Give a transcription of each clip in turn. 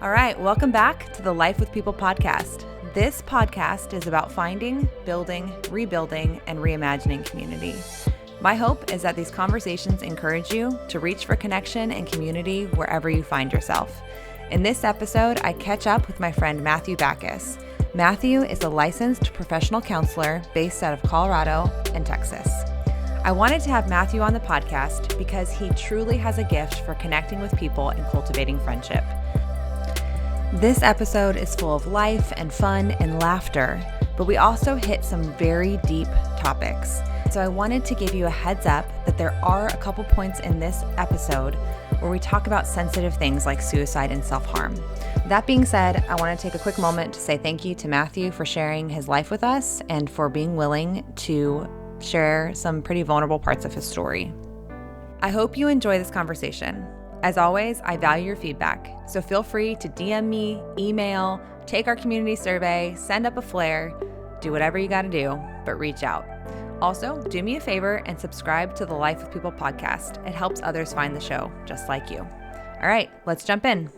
All right, welcome back to the Life with People podcast. This podcast is about finding, building, rebuilding, and reimagining community. My hope is that these conversations encourage you to reach for connection and community wherever you find yourself. In this episode, I catch up with my friend Matthew Bacchus. Matthew is a licensed professional counselor based out of Colorado and Texas. I wanted to have Matthew on the podcast because he truly has a gift for connecting with people and cultivating friendship. This episode is full of life and fun and laughter, but we also hit some very deep topics. So I wanted to give you a heads up that there are a couple points in this episode where we talk about sensitive things like suicide and self-harm. That being said, I want to take a quick moment to say thank you to Matthew for sharing his life with us and for being willing to share some pretty vulnerable parts of his story. I hope you enjoy this conversation. As always, I value your feedback, so feel free to DM me, email, take our community survey, send up a flare, do whatever you got to do, but reach out. Also, do me a favor and subscribe to the Life with People podcast. It helps others find the show, just like you. All right, let's jump in.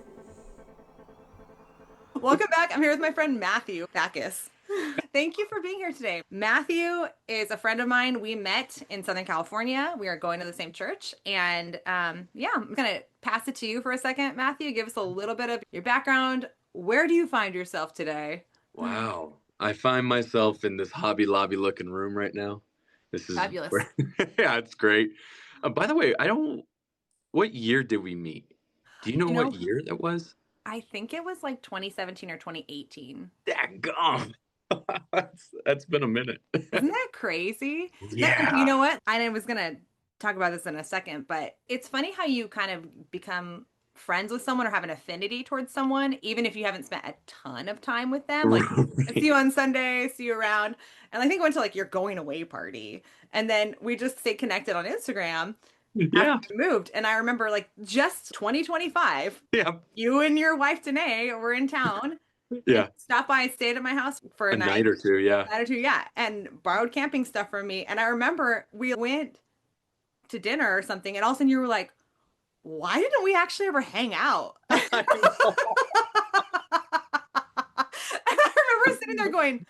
Welcome back. I'm here with my friend Matthew Bacchus. Thank you for being here today. Matthew is a friend of mine. We met in Southern California. We are going to the same church. And I'm going to pass it to you for a second. Matthew, give us a little bit of your background. Where do you find yourself today? Wow. I find myself in this Hobby Lobby looking room right now. This is fabulous. Yeah, it's great. By the way, what year did we meet? Do you know what year that was? I think it was like 2017 or 2018. Daggone. That's been a minute. Isn't that crazy? Yeah. You know what? I was going to talk about this in a second, but it's funny how you kind of become friends with someone or have an affinity towards someone, even if you haven't spent a ton of time with them. Like, I see you on Sunday, see you around. And I think I went to like your going away party. And then we just stayed connected on Instagram. Yeah. After we moved. And I remember like just 2025. Yeah. You and your wife, Danae, were in town. Yeah. Stopped by, stayed at my house for a night or two. Yeah. And borrowed camping stuff from me. And I remember we went to dinner or something. And all of a sudden you were like, why didn't we actually ever hang out? And I remember sitting there going,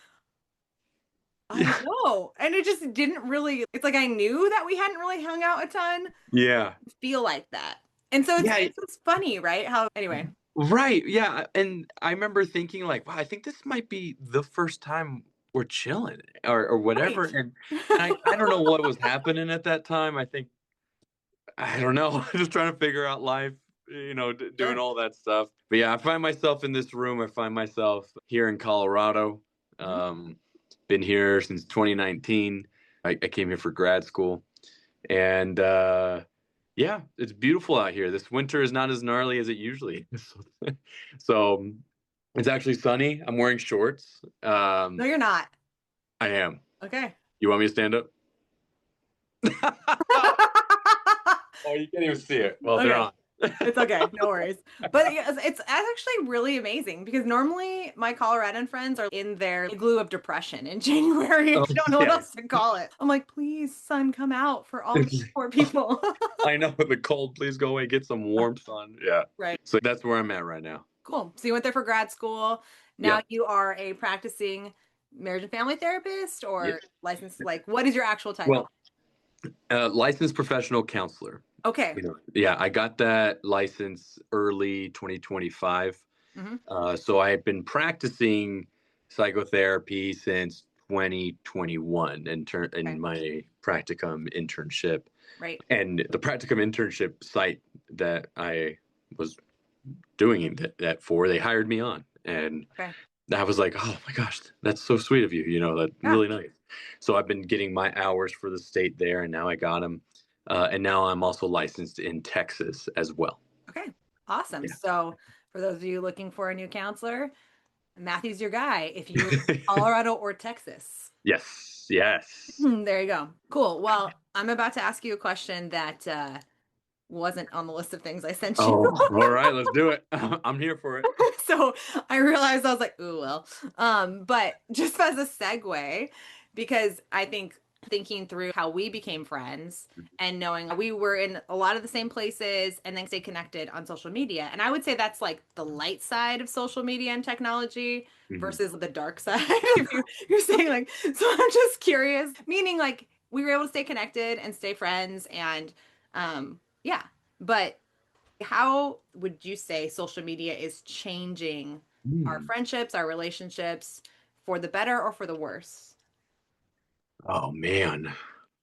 I know. And it just didn't really, it's like I knew that we hadn't really hung out a ton. Yeah. Feel like that. And so it's funny, right? Anyway. Right. Yeah. And I remember thinking like, wow, I think this might be the first time we're chilling or whatever. Right. And I don't know what was happening at that time. I don't know. Just trying to figure out life, doing all that stuff. But yeah, I find myself in this room. I find myself here in Colorado. Been here since 2019. I came here for grad school. And yeah, it's beautiful out here. This winter is not as gnarly as it usually is. So it's actually sunny. I'm wearing shorts. No, you're not. I am. Okay. You want me to stand up? Oh, you can't even see it. Well, okay. They're on. It's okay. No worries. But it's actually really amazing because normally my Coloradan friends are in their igloo of depression in January. I don't know what else to call it. I'm like, please, sun, come out for all these poor people. I know. The cold, please go away. Get some warm sun. Yeah. Right. So that's where I'm at right now. Cool. So you went there for grad school. Now you are a practicing marriage and family therapist or licensed, like what is your actual title? Well, licensed professional counselor. Okay. Yeah, I got that license early 2025. So I had been practicing psychotherapy since 2021 in my practicum internship. Right. And the practicum internship site that I was doing that for, they hired me on. And I was like, oh my gosh, that's so sweet of you. That's really nice. So I've been getting my hours for the state there, and now I got them. And now I'm also licensed in Texas as well. Okay, awesome. Yeah. So for those of you looking for a new counselor, Matthew's your guy if you're Colorado or Texas. Yes. There you go. Cool. Well, I'm about to ask you a question that wasn't on the list of things I sent you. Oh, all right, let's do it. I'm here for it. So I realized I was like, ooh, well. But just as a segue, because I think thinking through how we became friends and knowing we were in a lot of the same places and then stay connected on social media. And I would say that's like the light side of social media and technology Mhm. versus the dark side. If you're saying like, so I'm just curious, meaning like we were able to stay connected and stay friends and yeah. But how would you say social media is changing our Mm. friendships, our relationships for the better or for the worse? Oh man,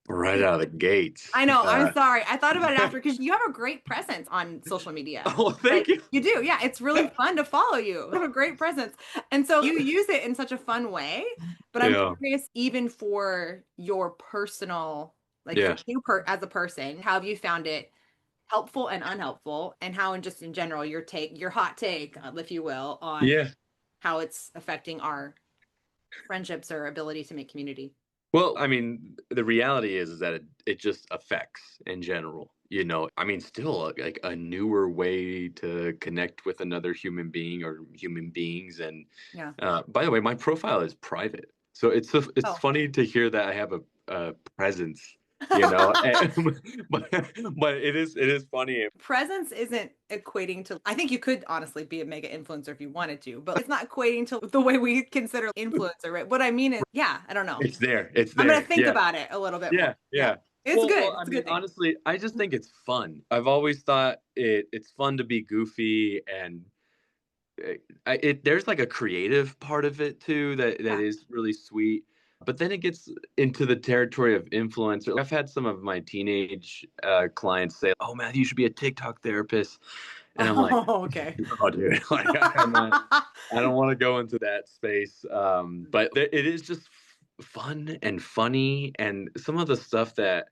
right out of the gates. I know. I'm sorry. I thought about it after because you have a great presence on social media. Oh, thank Like you. you do. Yeah. It's really fun to follow you. You have a great presence. And so you use it in such a fun way. But I'm Yeah, curious, even for your personal, like for yeah, you as a person, how have you found it helpful and unhelpful? And how, in just in general, your hot take, if you will, on yeah. how it's affecting our friendships or ability to make community? Well, I mean, the reality is that it just affects in general. I mean, still like a newer way to connect with another human being or human beings. And Yeah. by the way, my profile is private, so it's Oh. funny to hear that I have a presence. and- but it is funny. Presence isn't equating to, I think you could honestly be a mega influencer if you wanted to, but it's not equating to the way we consider influencer, right? What I mean is, yeah, I don't know. It's there. It's I'm going to there. think Yeah. about it a little bit more. Yeah, Yeah. yeah. It's Well, good. I It's a mean, good thing. honestly, I just think it's fun. I've always thought it's fun to be goofy, and there's like a creative part of it too that Yeah. is really sweet. But then it gets into the territory of influencer. I've had some of my teenage clients say, "Oh, Matthew, you should be a TikTok therapist," and I'm like, Oh, okay. "Oh, dude, like I'm not. I don't want to go into that space." But it is just fun and funny, and some of the stuff that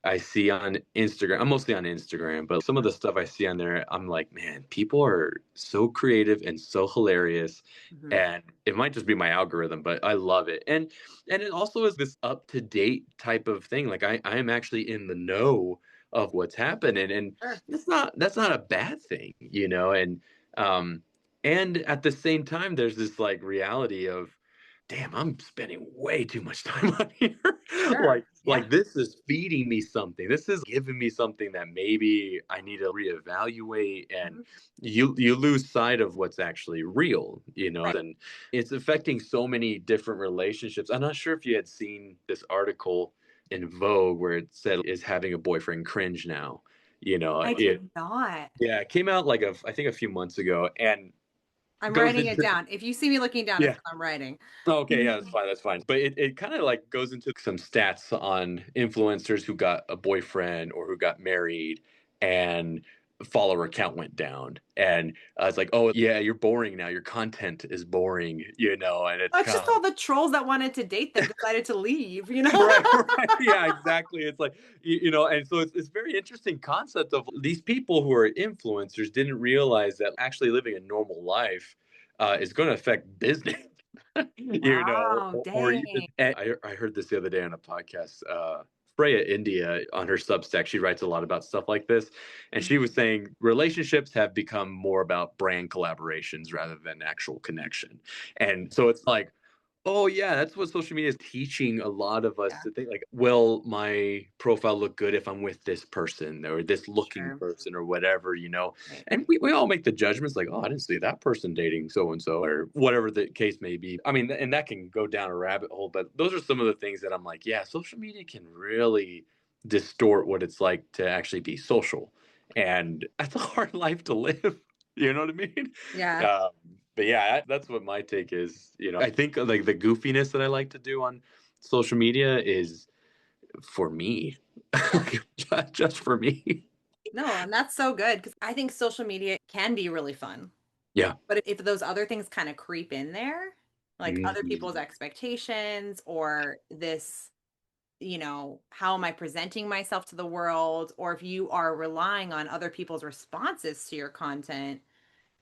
I see on Instagram. I'm mostly on Instagram, but some of the stuff I see on there, I'm like, man, people are so creative and so hilarious. Mhm. And it might just be my algorithm, but I love it. And it also is this up to date type of thing. Like I am actually in the know of what's happening, and Sure. that's not a bad thing, um and at the same time, there's this like reality of, damn, I'm spending way too much time on here. Sure. like Yeah. this is feeding me something. This is giving me something that maybe I need to reevaluate, and Mhm. you lose sight of what's actually real, Right. and it's affecting so many different relationships. I'm not sure if you had seen this article in Vogue where it said, is having a boyfriend cringe now? I It did not. Yeah, it came out like I think a few months ago, and I'm goes writing it into down. If you see me looking down, it's yeah. because I'm writing. Okay, yeah, that's fine. That's fine. But it kind of like goes into some stats on influencers who got a boyfriend or who got married, and follower count went down. And I was like, oh yeah, you're boring now. Your content is boring, and it's It's kind just of all the trolls that wanted to date them decided to leave, right, right, yeah, exactly. It's like and so it's very interesting concept of these people who are influencers didn't realize that actually living a normal life is going to affect business. Wow, Or dang. even, and I heard this the other day on a podcast. Freya India on her Substack, she writes a lot about stuff like this, and she was saying relationships have become more about brand collaborations rather than actual connection, and so it's like, oh yeah, that's what social media is teaching a lot of us Yeah, to think like, will my profile look good if I'm with this person or this looking sure. person or whatever. Right. And we all make the judgments like, oh, I didn't see that person dating so and so or whatever the case may be. I mean, and that can go down a rabbit hole, but those are some of the things that I'm like, yeah, social media can really distort what it's like to actually be social. And that's a hard life to live. You know what I mean? Yeah. Um, but yeah, that's what my take is. I think like the goofiness that I like to do on social media is for me, Yeah. just for me. No, and that's so good because I think social media can be really fun. Yeah. But if those other things kind of creep in there, like other people's Mhm. expectations or this, how am I presenting myself to the world? Or if you are relying on other people's responses to your content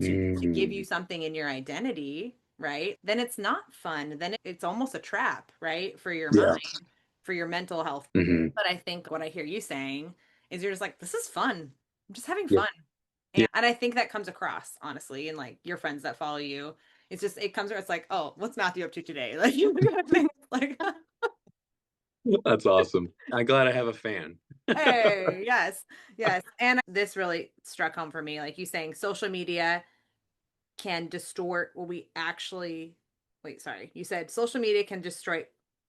to give you Mhm. something in your identity, right? Then it's not fun. Then it's almost a trap, right? For your Yeah. mind, for your mental health. Mhm. But I think what I hear you saying is you're just like, this is fun. I'm just having Yeah. fun. Yeah. And I think that comes across, honestly, and like your friends that follow you. It comes across like, oh, what's Matthew up to today? Like you kind of thing. Like That's awesome. I'm glad I have a fan. Hey, yes, yes. And this really struck home for me, like you saying social media can distort what we actually, wait, sorry. You said social media can destroy,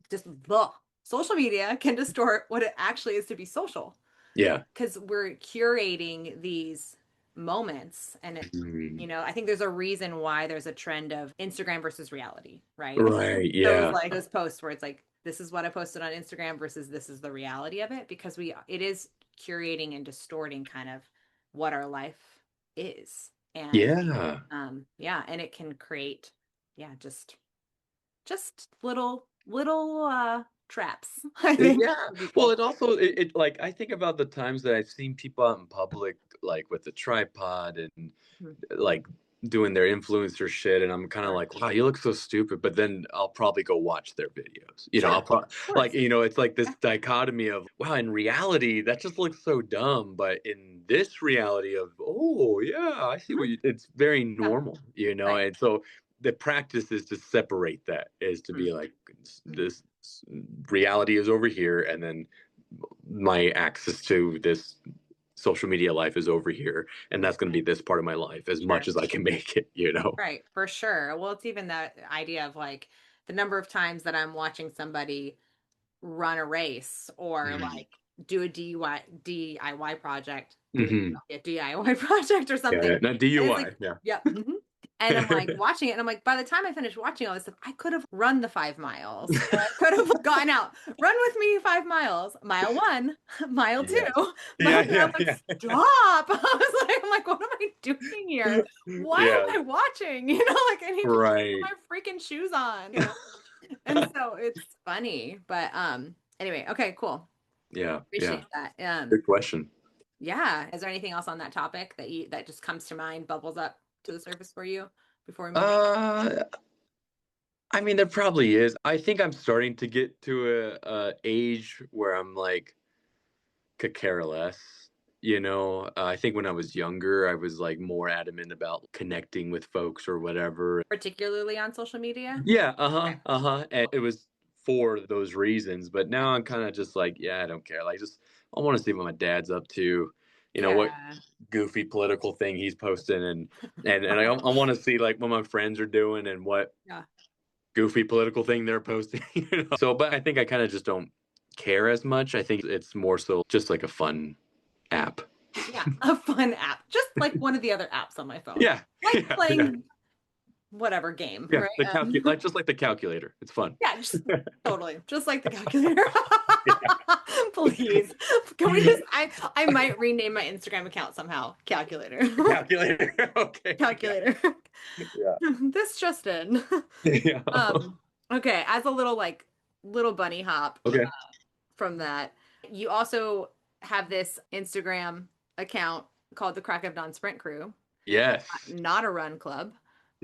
just the social media can distort what it actually is to be social, Yeah. because we're curating these moments. And it, Mm. I think there's a reason why there's a trend of Instagram versus reality, right? Right. Those Yeah. like those posts where it's like, this is what I posted on Instagram versus this is the reality of it, because it is curating and distorting kind of what our life is. And Yeah. yeah, and it can create, yeah, just little traps, I think, Yeah. for Well, people. it also it like I think about the times that I've seen people out in public, like with the tripod and Mhm. like doing their influencer shit, and I'm kind of Sure. like, wow, you look so stupid. But then I'll probably go watch their videos. Sure, I'll of like course. it's like Yeah. this dichotomy of wow, in reality that just looks so dumb, but in this reality of oh yeah, I see Mhm. what you. It's very Yeah. normal, Right. and so the practice is to separate that, is to Mhm. be like Mhm. this reality is over here, and then my access to this social media life is over here, and Mhm. that's going to be this part of my life as Sure. much as I can make it. Right, for sure. Well, it's even that idea of like the number of times that I'm watching somebody run a race or Mm. like do a DIY project, Hmm. a DIY project or Yeah, something. yeah, not And it's like, DUI. Yeah. yep. And I'm like watching it and I'm like, by the time I finish watching all this stuff, I could have run the 5 miles or I could have gone out, run with me 5 miles, mile one, mile two, Yes. mile Yeah, three. I'm yeah, like, yeah. stop. I'm like, what am I doing here? Why Yeah. am I watching? Like I need to put Right. my freaking shoes on. And so it's funny, but anyway, okay, cool. Yeah, yeah. Appreciate that. Good question. Yeah. Is there anything else on that topic that just comes to mind, bubbles up to the surface for you before we move on? uh I mean, there probably is. I think I'm starting to get to a age where I'm like, could care less. I think when I was younger, I was like more adamant about connecting with folks or whatever. Particularly on social media? Yeah, Okay. and it was for those reasons. But Yeah. now I'm kind of just like, yeah, I don't care. Like, just I want to see what my dad's up to. What Yeah. goofy political thing he's posting, and I want to see like what my friends are doing and what Yeah. goofy political thing they're posting. So, but I think I kind of just don't care as much. I think it's more so just like a fun app. Yeah. A fun app. Just like one of the other apps on my phone. Yeah, Like yeah, yeah, playing whatever game, yeah. right? Like just like the calculator. It's fun. Yeah, just totally. Just like the calculator. Yeah. Please. Can we just I might rename my Instagram account somehow. Calculator. The calculator. Okay. Yeah. Calculator. Yeah. This just in. Yeah. Okay, as a little bunny hop Okay. from that, you also have this Instagram account called the Crack of Dawn Sprint Crew, Yes. not a run club.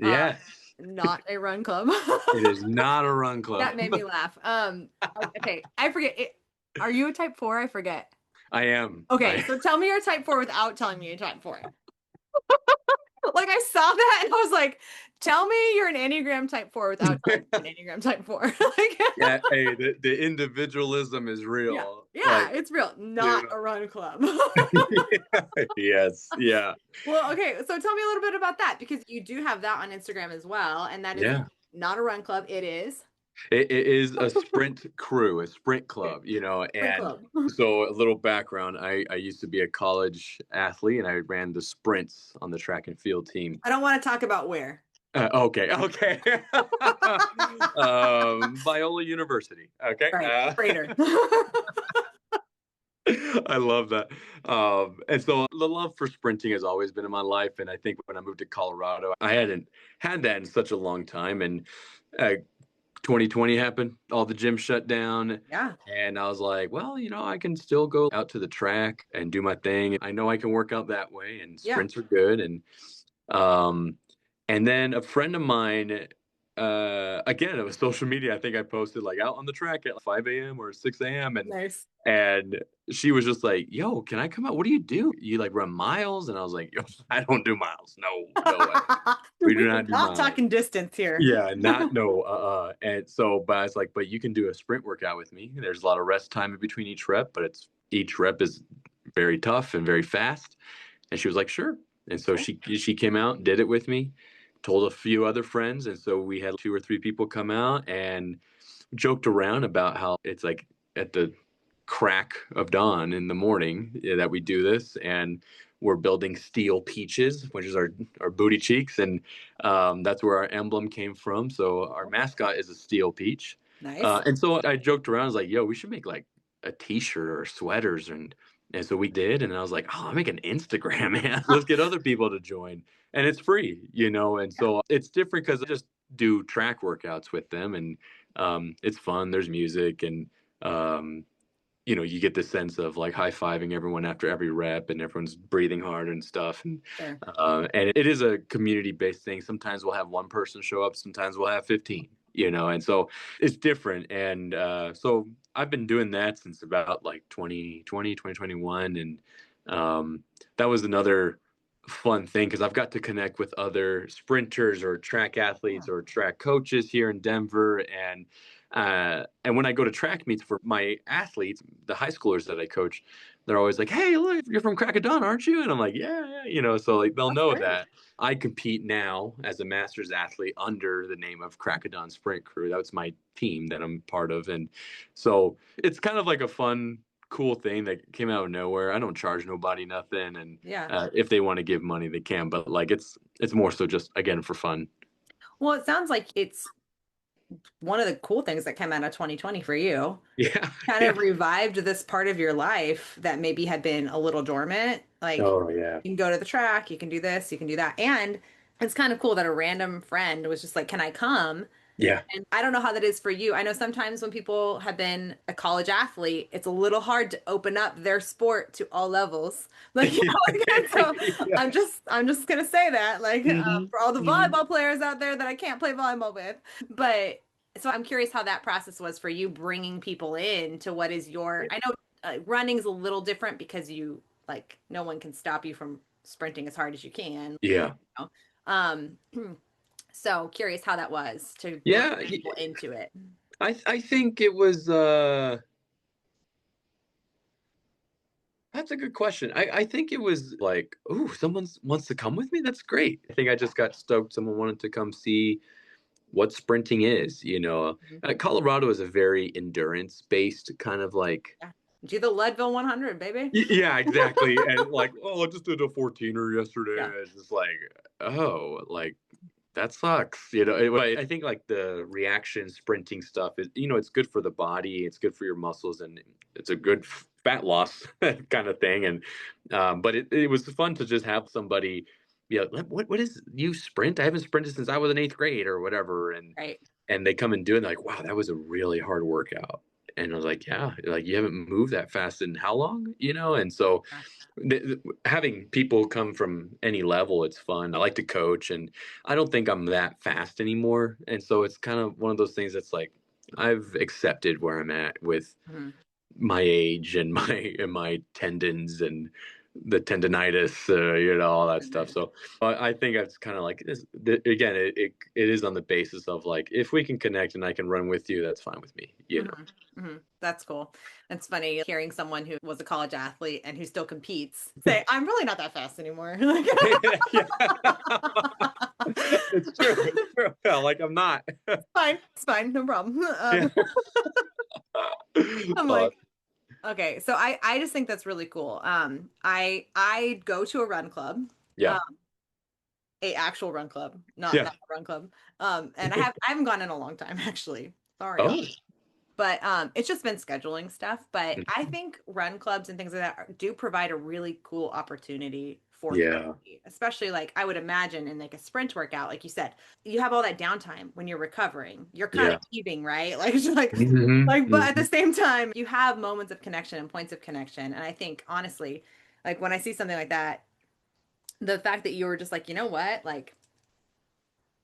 Uh, Yes. not a run club. It is not a run club. That made me laugh. Okay, I forget it. Are you a type 4? I forget. I am. Okay, so tell me your type 4 without telling me you're type 4. Like I saw that and I was like, tell me you're an Enneagram type 4 without telling me you're an Enneagram type 4. Like, Yeah. Hey, the individualism is yeah. real. Yeah, it's real. Not Dude. a run club. Yes. Yeah. Well, okay, so tell me a little bit about that because you do have that on Instagram as well, and that is Yeah. not a run club. It is It is a sprint crew, a sprint okay, club, sprint and club. so a little background. I used to be a college athlete and I ran the sprints on the track and field team. I don't want to talk about where. Okay, okay. Biola University. Okay. Right, freighter. I love that. And so the love for sprinting has always been in my life. And I think when I moved to Colorado, I hadn't had that in such a long time. And uh, 2020 happened, all the gyms shut down. Yeah. And I was like, well, I can still go out to the track and do my thing. I know I can work out that way, and Yeah. sprints are good. Um, and then a friend of mine again, it was social media. I think I posted like out on the track at 5 a.m. or 6 a.m. Nice. And she was just like, "Yo, can I come out? What do you do? You like run miles?" And I was like, "Yo, I don't do miles. No, no way. We do We are not do not miles." talking distance here. Yeah, not no, and so, but I was like, "But you can do a sprint workout with me. There's a lot of rest time in between each rep, but each rep is very tough and very fast." And she was like, "Sure." And so she came out and did it with me, told a few other friends, and so we had 2 or 3 people come out and joked around about how it's like at the crack of dawn in the morning that we do this, and we're building steel peaches, which is our booty cheeks, and that's where our emblem came from. So our mascot is a steel peach, Nice. and so I joked around. I was like, "Yo, we should make like a T-shirt or sweaters," and so we did, and I was like, "Oh, I'll make an Instagram, man. Let's get other people to join, and it's free, you know." And so it's different because I just do track workouts with them, and it's fun. There's music, and um, you get the sense of like high fiving everyone after every rep, and everyone's breathing hard and stuff. Sure. And it is a community based thing. Sometimes we'll have one person show up, sometimes we'll have 15, and so it's different. And so I've been doing that since about like 2021. And that was another fun thing because I've got to connect with other sprinters or track athletes or track coaches here in Denver. And when I go to track meets for my athletes, the high schoolers that I coach, they're always like, "Hey, look, you're from Crackadon, aren't you?" And I'm like, "Yeah, yeah," so like they'll That's know great. that I compete now as a masters athlete under the name of Crackadon Sprint Crew. That's my team that I'm part of. And so it's kind of like a fun, cool thing that came out of nowhere. I don't charge nobody nothing, and Yeah. if they want to give money, they can. But like it's more so just again for fun. Well, it sounds like it's one of the cool things that came out of 2020 for you. Yeah, Kind yeah. of revived this part of your life that maybe had been a little dormant. Like Oh yeah, you can go to the track, you can do this, you can do that. And it's kind of cool that a random friend was just like, "Can I come?" yeah. And I don't know how that is for you. I know sometimes when people have been a college athlete, it's a little hard to open up their sport to all levels. Like, like, and so Yeah. I'm just gonna say that, like, Mhm, for all the mhm. volleyball players out there that I can't play volleyball with. But so I'm curious how that process was for you bringing people in to what is your, I know running's a little different because you, like, no one can stop you from sprinting as hard as you can. Yeah. You know? Um, so curious how that was to bring Yeah, people into it. I think it was, that's a good question. I think it was like, "Ooh, someone wants to come with me? That's great." I think I just got stoked someone wanted to come see what sprinting is. Mhm. Colorado is a very endurance-based kind of like. Yeah. Do the Leadville 100, baby. Yeah, exactly, and like, "Oh, I just did a 14er yesterday," Yeah. and it's just like, "Oh, like, that sucks," I think, like, the reaction sprinting stuff it's good for the body, it's good for your muscles, and it's a good fat loss kinda thing. And, but it was fun to just have somebody be like, What is you sprint? I haven't sprinted since I was in 8th grade," or whatever. And Right. they come and do it, and they're like, "Wow, that was a really hard workout." And I was like, "Yeah, like, you haven't moved that fast in how long?" And so Yeah. having people come from any level, it's fun. I like to coach, and I don't think I'm that fast anymore. And so it's kind of one of those things that's like I've accepted where I'm at with Mhm. my age and my tendons and the tendonitis, all that stuff. So I think it's kind of like again, it is on the basis of like if we can connect and I can run with you, that's fine with me. Mhm. Mhm. That's cool. It's funny hearing someone who was a college athlete and who still competes say, "I'm really not that fast anymore." Like, Yeah, it's true. It's true. Yeah, like I'm not. fine, it's fine, no problem. Yeah. I'm Uh, like, okay, so I just think that's really cool. I go to a run club, yeah. um, a actual run club, not Yeah. a run club. And I haven't gone in a long time actually. Sorry, y'all. Oh. But it's just been scheduling stuff. But I think run clubs and things like that do provide a really cool opportunity for Yeah. therapy, especially like I would imagine in like a sprint workout, like you said, you have all that downtime when you're recovering. You're kind of Yeah. heaving, right? Like it's just like Mhm, like, but at the mhm. same time, you have moments of connection and points of connection. And I think honestly, like when I see something like that, the fact that you were just like, you know what, like,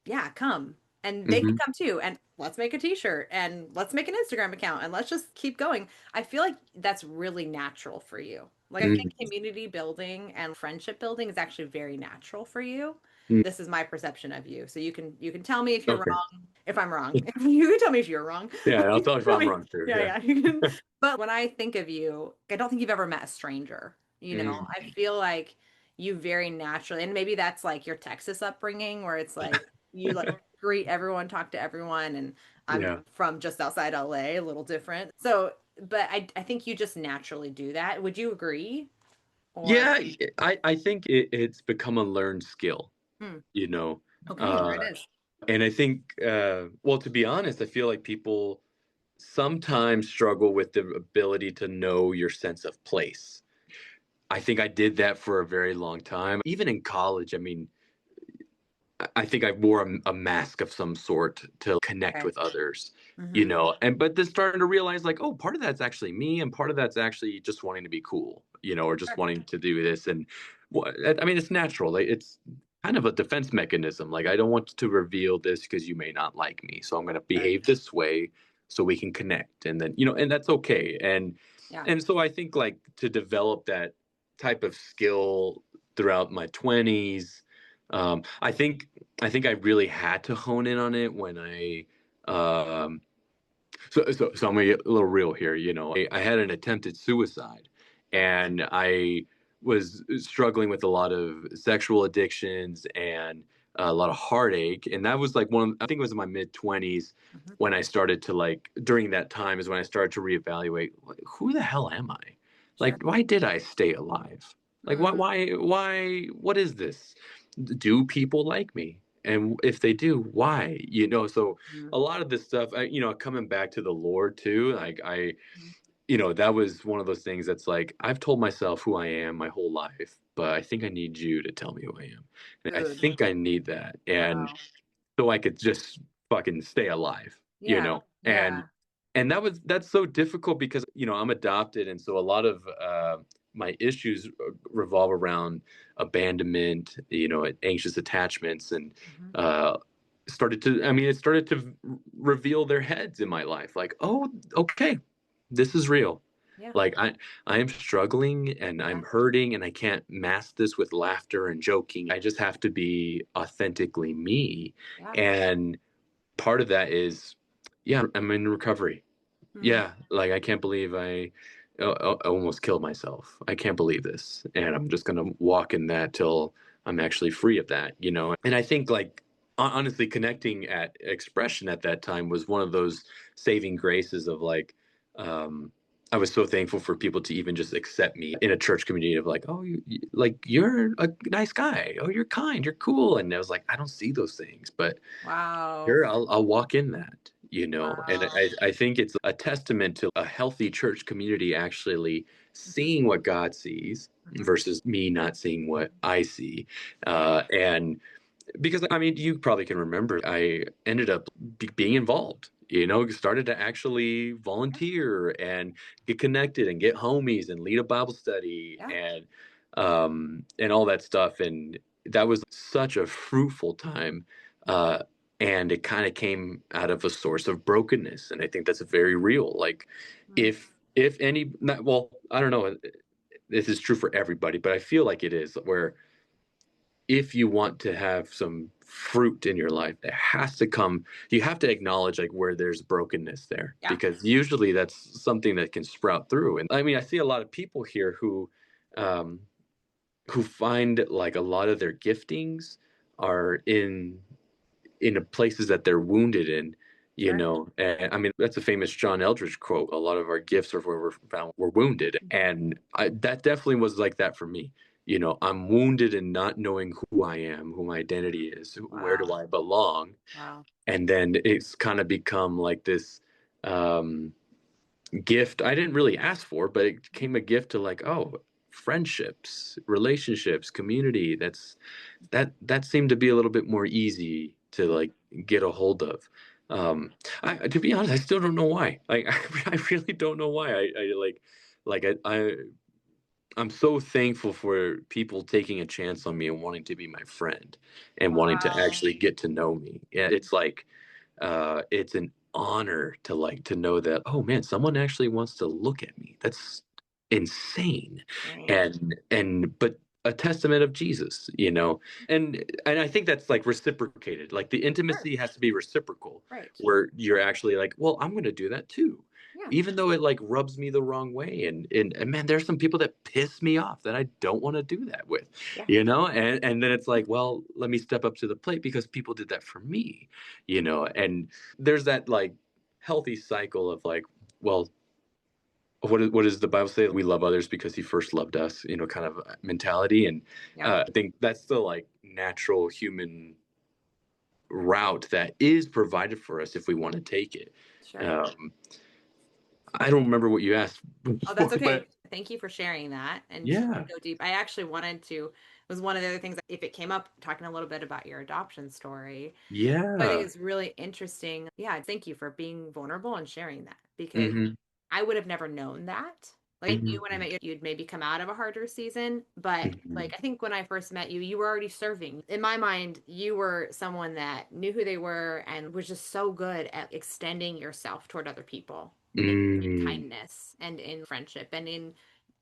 yeah, come. and they can Hmm. come too. And let's make a t-shirt and let's make an Instagram account and let's just keep going. I feel like that's really natural for you. Like I think Hmm. community building and friendship building is actually very natural for you. This is my perception of you. So you can tell me if you're Okay. wrong, if I'm wrong. You can tell me if you're wrong. Yeah, I'll You tell can you if tell I'm me, wrong too. yeah, Yeah. yeah. You can, but when I think of you, I don't think you've ever met a stranger. Mm. I feel like you very naturally, and maybe that's like your Texas upbringing where it's like you like greet everyone, talk to everyone, and I'm Yeah. from just outside LA, a little different. So, but I think you just naturally do that. Would you agree? Or Yeah, I think it's become a learned skill, hmm, you know. okay, there it Uh, is. and I think, well, to be honest, I feel like people sometimes struggle with the ability to know your sense of place. I think I did that for a very long time. Even in college, I mean, I think I wore a mask of some sort to connect Okay. with others, Mm-hmm. and but then starting to realize like, oh, part of that's actually me, and part of that's actually just wanting to be cool, or just Sure. wanting to do this. And what I mean, it's natural. Like, it's kind of a defense mechanism. Like, I don't want to reveal this because you may not like me, so I'm going to Sure. behave this way so we can connect, and then and that's okay. Yeah. And so I think like to develop that type of skill throughout my 20s. I think I really had to hone in on it when um, so I'm gonna get a little real here. I had an attempted suicide, Okay. and I was struggling with a lot of sexual addictions and a lot of heartache. And that was like I think it was in my mid 20s Mm-hmm. when I started to like, during that time is when I started to reevaluate, like, who the hell am I? Sure. Like, why did I stay alive? Like, Mm, what is this? Do people like me? And if they do, why? So mm, a lot of this stuff, coming back to the Lord too, like mm. that was one of those things that's like, I've told myself who I am my whole life, but I think I need you to tell me who I am. And I Good. think I need that. And Wow. so I could just fucking stay alive, Yeah. and Yeah. that's so difficult because I'm adopted, and so a lot of my issues revolve around abandonment, anxious attachments, and Hmm. uh, it started to reveal their heads in my life. Like, oh, okay, this is real. Yeah. Like, I am struggling and I'm Yeah. hurting, and I can't mask this with laughter and joking. I just have to be authentically me. Yeah. And part of that is, yeah, I'm in recovery. Mm. Yeah, like, I can't believe I almost killed myself. I can't believe this, and I'm just gonna walk in that till I'm actually free of that. And I think, like, honestly, connecting at expression at that time was one of those saving graces of like, um, I was so thankful for people to even just accept me in a church community of like, oh, like, you're a nice guy. Oh, you're kind. You're cool. And I was like, I don't see those things, but Wow. sure, I'll walk in that. And Wow. I think it's a testament to a healthy church community actually Hmm. seeing what God sees Hmm. versus me not seeing what I see. Yeah. And because, I mean, you probably can remember, I ended up being involved. Started to actually Yeah. volunteer and get connected and get homies and lead a Bible study Yeah. and all that stuff. And that was such a fruitful time. Uh, and it kind of came out of a source of brokenness. And I think that's very real. Like, Mm. if any, not, well, I don't know, this is true for everybody, but I feel like it is, where if you want to have some fruit in your life, it has to come, you have to acknowledge like where there's brokenness there, Yeah. because usually that's something that can sprout through. And I mean, I see a lot of people here um who find like a lot of their giftings are in the places that they're wounded in. Sure. And I mean, that's a famous John Eldridge quote. A lot of our gifts are where we're found, we're wounded. And that definitely was like that for me. I'm wounded in not knowing who I am, who my identity is, where Wow. do I belong. Wow. And then it's kind of become like this um, gift I didn't really ask for, but it became a gift to like, oh, friendships, relationships, community. That seemed to be a little bit more easy to like get a hold of. To be honest, I still don't know why. Like, I really don't know why. I like I I'm so thankful for people taking a chance on me and wanting to be my friend and wanting to Wow. actually get to know me. Yeah, it's like it's an honor to to know that, oh man, someone actually wants to look at me. That's insane. Right. And but a testament of Jesus, you know. And I think that's like reciprocated. Like the Sure. intimacy has to be reciprocal, Right. where you're actually like, well, I'm going to do that too, Yeah. even though it like rubs me the wrong way. And man, there's some people that piss me off that I don't want to do that with, Yeah. you know. And then it's like, well, let me step up to the plate because people did that for me, you know. And there's that like healthy cycle of like, well, what does the Bible say? We love others because he first loved us, you know, kind of mentality. And Yep. I think that's the like natural human route that is provided for us if we want to take it. Sure. um I don't remember what you asked Oh, that's before, okay. but Thank you for sharing that and yeah, go deep. I actually wanted to, was one of the other things, if it came up, talking a little bit about your adoption story. I think yeah. it's really interesting. Yeah, thank you for being vulnerable and sharing that because Hmm. I would have never known that. Like I knew when I Hmm. met you, you'd maybe come out of a harder season, but like Hmm. I think when I first met you, you were already serving. In my mind, you were someone that knew who they were and was just so good at extending yourself toward other people in Mm. kindness and in friendship and in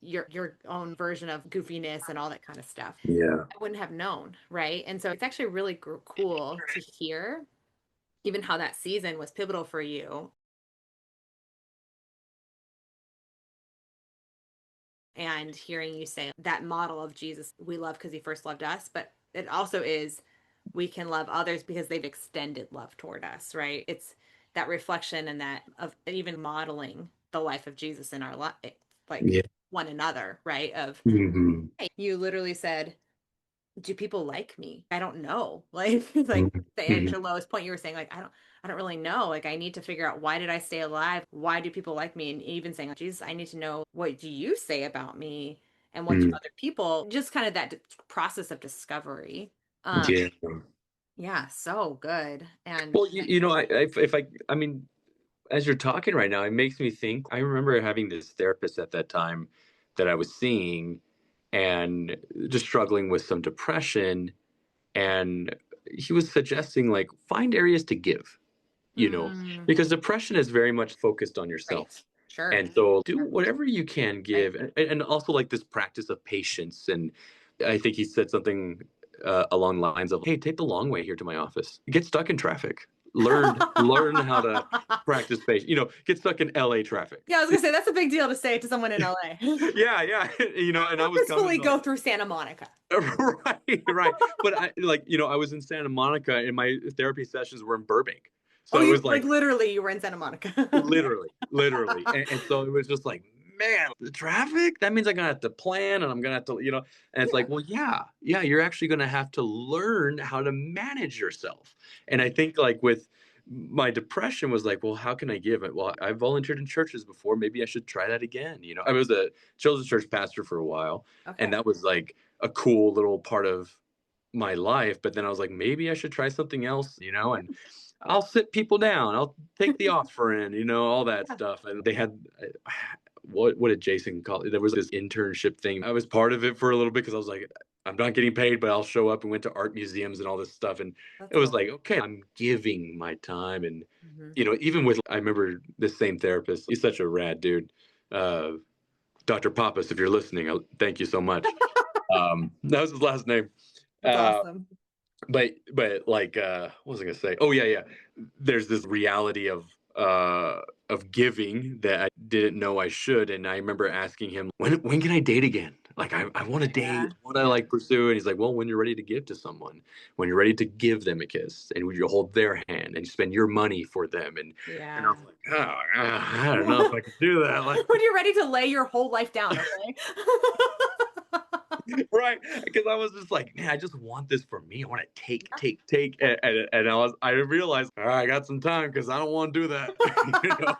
your own version of goofiness and all that kind of stuff. Yeah. I wouldn't have known, right? And so it's actually really cool to hear even how that season was pivotal for you and hearing you say that model of Jesus we love because he first loved us, but it also is we can love others because they've extended love toward us, right? It's that reflection and that of even modeling the life of Jesus in our life, like Yeah. one another, right? Of Hmm. hey, you literally said, do people like me? I don't know. Like Hmm. to lowest point you were saying, like, I don't really know. Like I need to figure out why did I stay alive? Why do people like me? And even saying, like, Jesus, I need to know what do you say about me and what do Hmm. other people just kind of that process of discovery. Um, Yeah. yeah, so good. And Well, you know, if I mean, as you're talking right now, it makes me think. I remember having this therapist at that time that I was seeing and just struggling with some depression. And he was suggesting, like, find areas to give, you know, mm, because depression is very much focused on right. yourself. Sure. And so do whatever you can Right. give. And also, like, this practice of patience. And I think he said something along the lines of, hey, take the long way here to my office. Get stuck in traffic. Learn how to practice patience. You know, get stuck in LA traffic. Yeah, I was gonna say that's a big deal to say to someone in LA. Yeah, yeah. You know, and I was coming Purposefully like, go through Santa Monica. right, right. But I like, you know, I was in Santa Monica and my therapy sessions were in Burbank. Oh, So it you was like like literally you were in Santa Monica. literally. And so it was just like, man, the traffic? That means I'm gonna have to plan and I'm gonna have to, you know, and it's Yeah. like, well, yeah, yeah, you're actually gonna have to learn how to manage yourself. And I think like with my depression was like, well, how can I give it? Well, I volunteered in churches before. Maybe I should try that again. You know, I was a children's church pastor for a while, and Okay. that was like a cool little part of my life. But then I was like, maybe I should try something else, you know, and I'll sit people down. I'll take the offering, you know, all that Yeah. stuff. And they had what did Jason call it? There was this internship thing. I was part of it for a little bit because I was like, I'm not getting paid, but I'll show up and went to art museums and all this stuff. And That's it was cool. like, okay, I'm giving my time. And, Hmm. you know, even with, I remember this same therapist, he's such a rad dude. Uh, Dr. Pappas, if you're listening, thank you so much. That was his last name. That's Uh, awesome. but like what was I gonna say? Oh yeah, yeah. There's this reality of giving that I didn't know I should. And I remember asking him, when can I date again? Like I want to date, Yeah. I want to Yeah. like pursue. And he's like, well, when you're ready to give to someone, when you're ready to give them a kiss and when you hold their hand and you spend your money for them. And I Yeah. was like, oh, I don't know if I could do that. Like, When you're ready to lay your whole life down, okay? right, because I was just like, man, I just want this for me. I want to take, Yeah. take, take, and I realized, all right, I got some time because I don't want to do that. You know?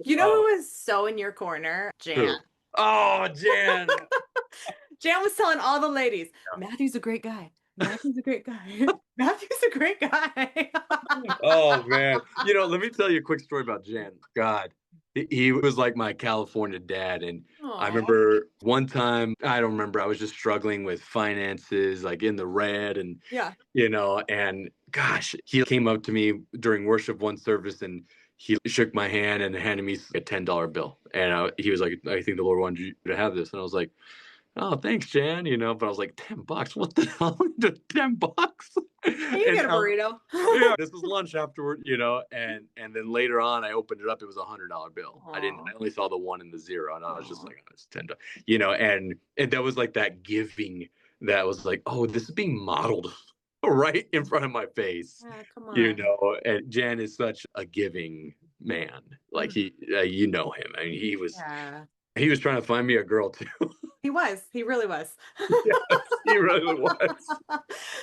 You know Oh, who was so in your corner? Jan. true. Oh, Jan. Jan was telling all the ladies, Matthew's a great guy. Matthew's a great guy. Matthew's a great guy. Oh man, you know, let me tell you a quick story about Jan. God, He was like my California dad, and I Aw. remember one time, I don't remember, I was just struggling with finances, like in the red, and Yeah. and gosh, he came up to me during worship one service, and he shook my hand and handed me a $10 bill, and he was like, "I think the Lord wanted you to have this," and I was like, "Oh, thanks, Jan," but I was like, $10, what the hell? $10, Hey, you and get a burrito. yeah, this was lunch afterward, and then later on, I opened it up. It was $100 bill. Aw. I only saw the one and the zero, and I was just Aw. like, oh, it's $10, and that was like that giving that was like, oh, this is being modeled right in front of my face, Yeah, come on. And Jan is such a giving man. Like Mm, you know him. I mean, yeah. he was trying to find me a girl too. He was. He really was. Yes, he really was.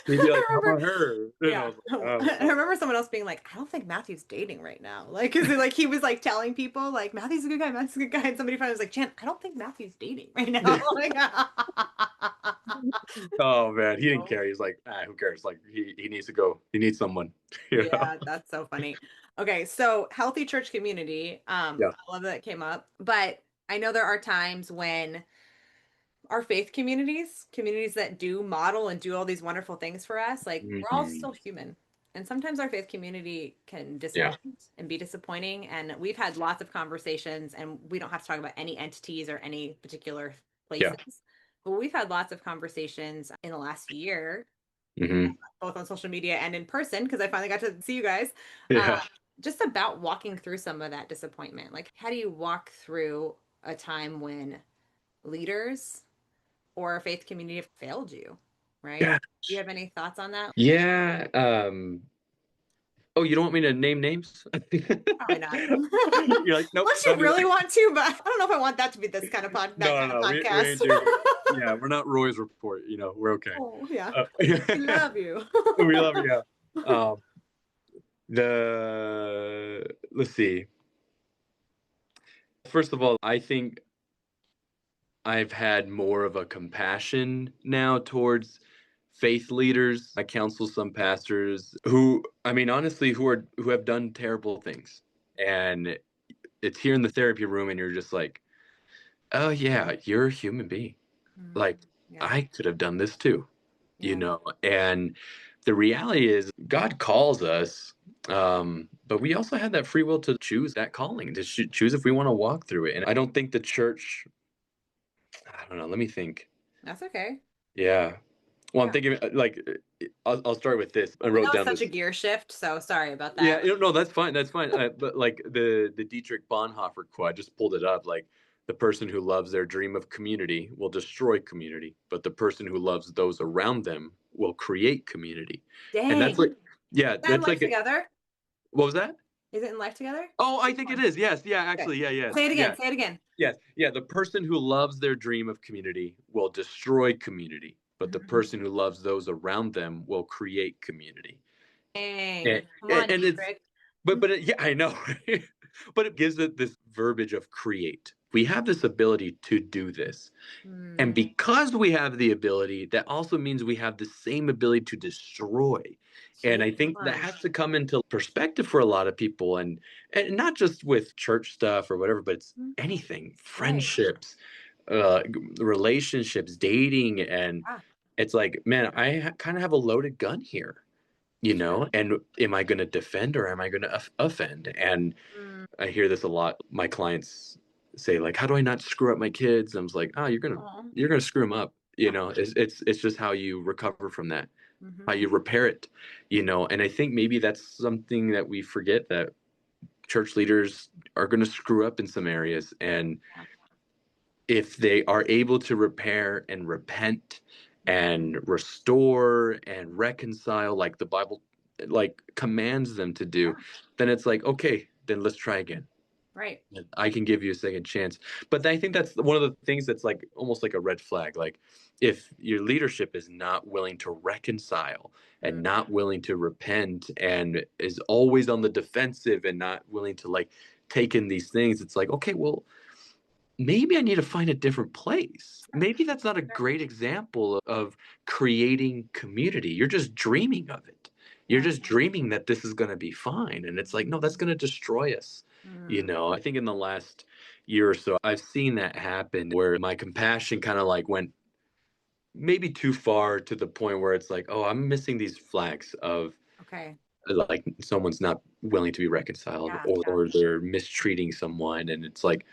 He'd be I like, "How remember about her?" And I yeah. was like, "Oh I no." remember someone else being like, "I don't think Matthew's dating right now." Like, 'cause like he was like telling people like Matthew's a good guy, Matthew's a good guy, and somebody finally was like, "Jen, I don't think Matthew's dating right now." Like, Oh man, he didn't so care. He's like, who cares? Like he needs to go. He needs someone. You know? yeah, that's so funny. Okay, so healthy church community. Yeah. I love that it came up, but I know there are times when our faith communities that do model and do all these wonderful things for us, like we're all Mhm. still human. And sometimes our faith community can Yeah. disappoint and be disappointing. And we've had lots of conversations, and we don't have to talk about any entities or any particular Yeah. places, but we've had lots of conversations in the last year, Hmm. both on social media and in person, because I finally got to see you guys, uh, Yeah. just about walking through some of that disappointment. Like, how do you walk through a time when leaders or a faith community have failed you, right? Yeah. Do you have any thoughts on that? Yeah. Oh, you don't want me to name names? Probably not. You're like, nope, Unless you don't do really it. want to, but I don't know if I want that to be this kind of that No, no, kind of no. We podcast. ain't doing it. Yeah, we're not Roy's report. We're okay. Oh, yeah. We Uh, love you. we love you. Yeah. Um, the let's see. First of all, I think I've had more of a compassion now towards faith leaders. I counsel some pastors who, I mean, honestly, who have done terrible things. And it's here in the therapy room, and you're just like, oh yeah, you're a human being. Like, Yeah, I could have done this too, yeah. And the reality is God calls us, but we also have that free will to choose that calling, to choose if we want to walk through it. And I don't think the church, I don't know, let me think. That's okay. Yeah. Well, I'm Yeah. thinking like I'll start with this. I I wrote know it's down such a this. gear shift, so sorry about Yeah, that. no, that's fine. That's fine. But like the Dietrich Bonhoeffer quote, I just pulled it up. Like the person who loves their dream of community will destroy community, but the person who loves those around them will create community. And that's Dang. like, yeah, Is that in that's Life like, Together? what was that? Is it in Life Together? Oh, I Which think it one? is. Yes. Yeah. Okay. Actually. Yeah. Yes. Say it again. Yeah. Say it again. Yes. Yeah. The person who loves their dream of community will destroy community, but the Mhm. person who loves those around them will create community. And, Dang. Come on, and it's, Dietrich. yeah, I know. Right? But it gives it this verbiage of create. We have this ability to do this. And Mm, because we have the ability, that also means we have the same ability to destroy. And gee, I come think that on. has to come into perspective for a lot of people, and not just with church stuff or whatever, but it's Mm, anything, right. friendships, relationships, dating, and Ah, it's like, man, I kind of have a loaded gun here, sure. and am I going to defend or am I going to offend? And Mm, I hear this a lot. My clients say like, "How do I not screw up my kids?" I'm just like, "Oh, aw. you're gonna screw them up." Oh, It's just how you recover from that, how mhm. you repair it, And I think maybe that's something that we forget, that church leaders are going to screw up in some areas, and Yeah. if they are able to repair and repent Mhm. and restore and reconcile like the Bible like commands them to do, Yeah, then it's like, okay, then let's try again. right. I can give you a second chance. But I think that's one of the things that's like almost like a red flag. Like if your leadership is not willing to reconcile Mm, and not willing to repent and is always on the defensive and not willing to like take in these things, it's like, okay, well, maybe I need to find a different place. sure, Maybe that's not a sure. great example of creating community. You're just dreaming of it. You're Yeah. just dreaming that this is going to be fine. And it's like, no, that's going to destroy us. I think in the last year or so, I've seen that happen where my compassion kind of like went maybe too far to the point where it's like, oh, I'm missing these flags of Okay. like someone's not willing to be reconciled, Yeah. or they're mistreating someone. And it's like,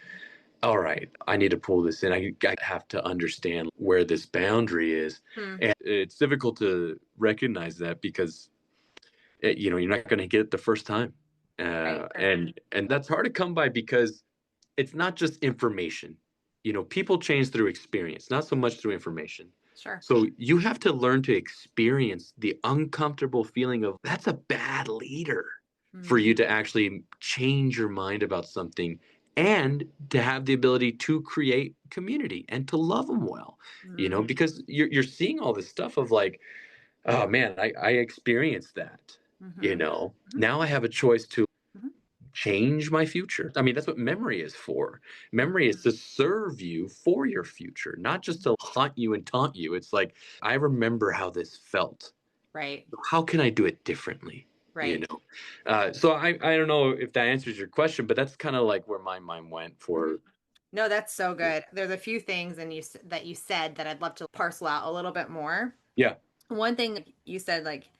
all right, I need to pull this in. I have to understand where this boundary is. Hmm. And it's difficult to recognize that because, you're not going to get it the first time. Right. And that's hard to come by because it's not just information. People change through experience, not so much through information. Sure. So you have to learn to experience the uncomfortable feeling of that's a bad leader for you to actually change your mind about something and to have the ability to create community and to love them well, because you're seeing all this stuff of like, oh man, I experienced that, now I have a choice to change my future. I mean, that's what memory is for. Memory is to serve you for your future, not just to haunt you and taunt you. It's like, I remember how this felt. Right. How can I do it differently? Right. So I don't know if that answers your question, but that's kind of like where my mind went for. No, that's so good. There's a few things that you said that I'd love to parcel out a little bit more. Yeah. One thing you said, like,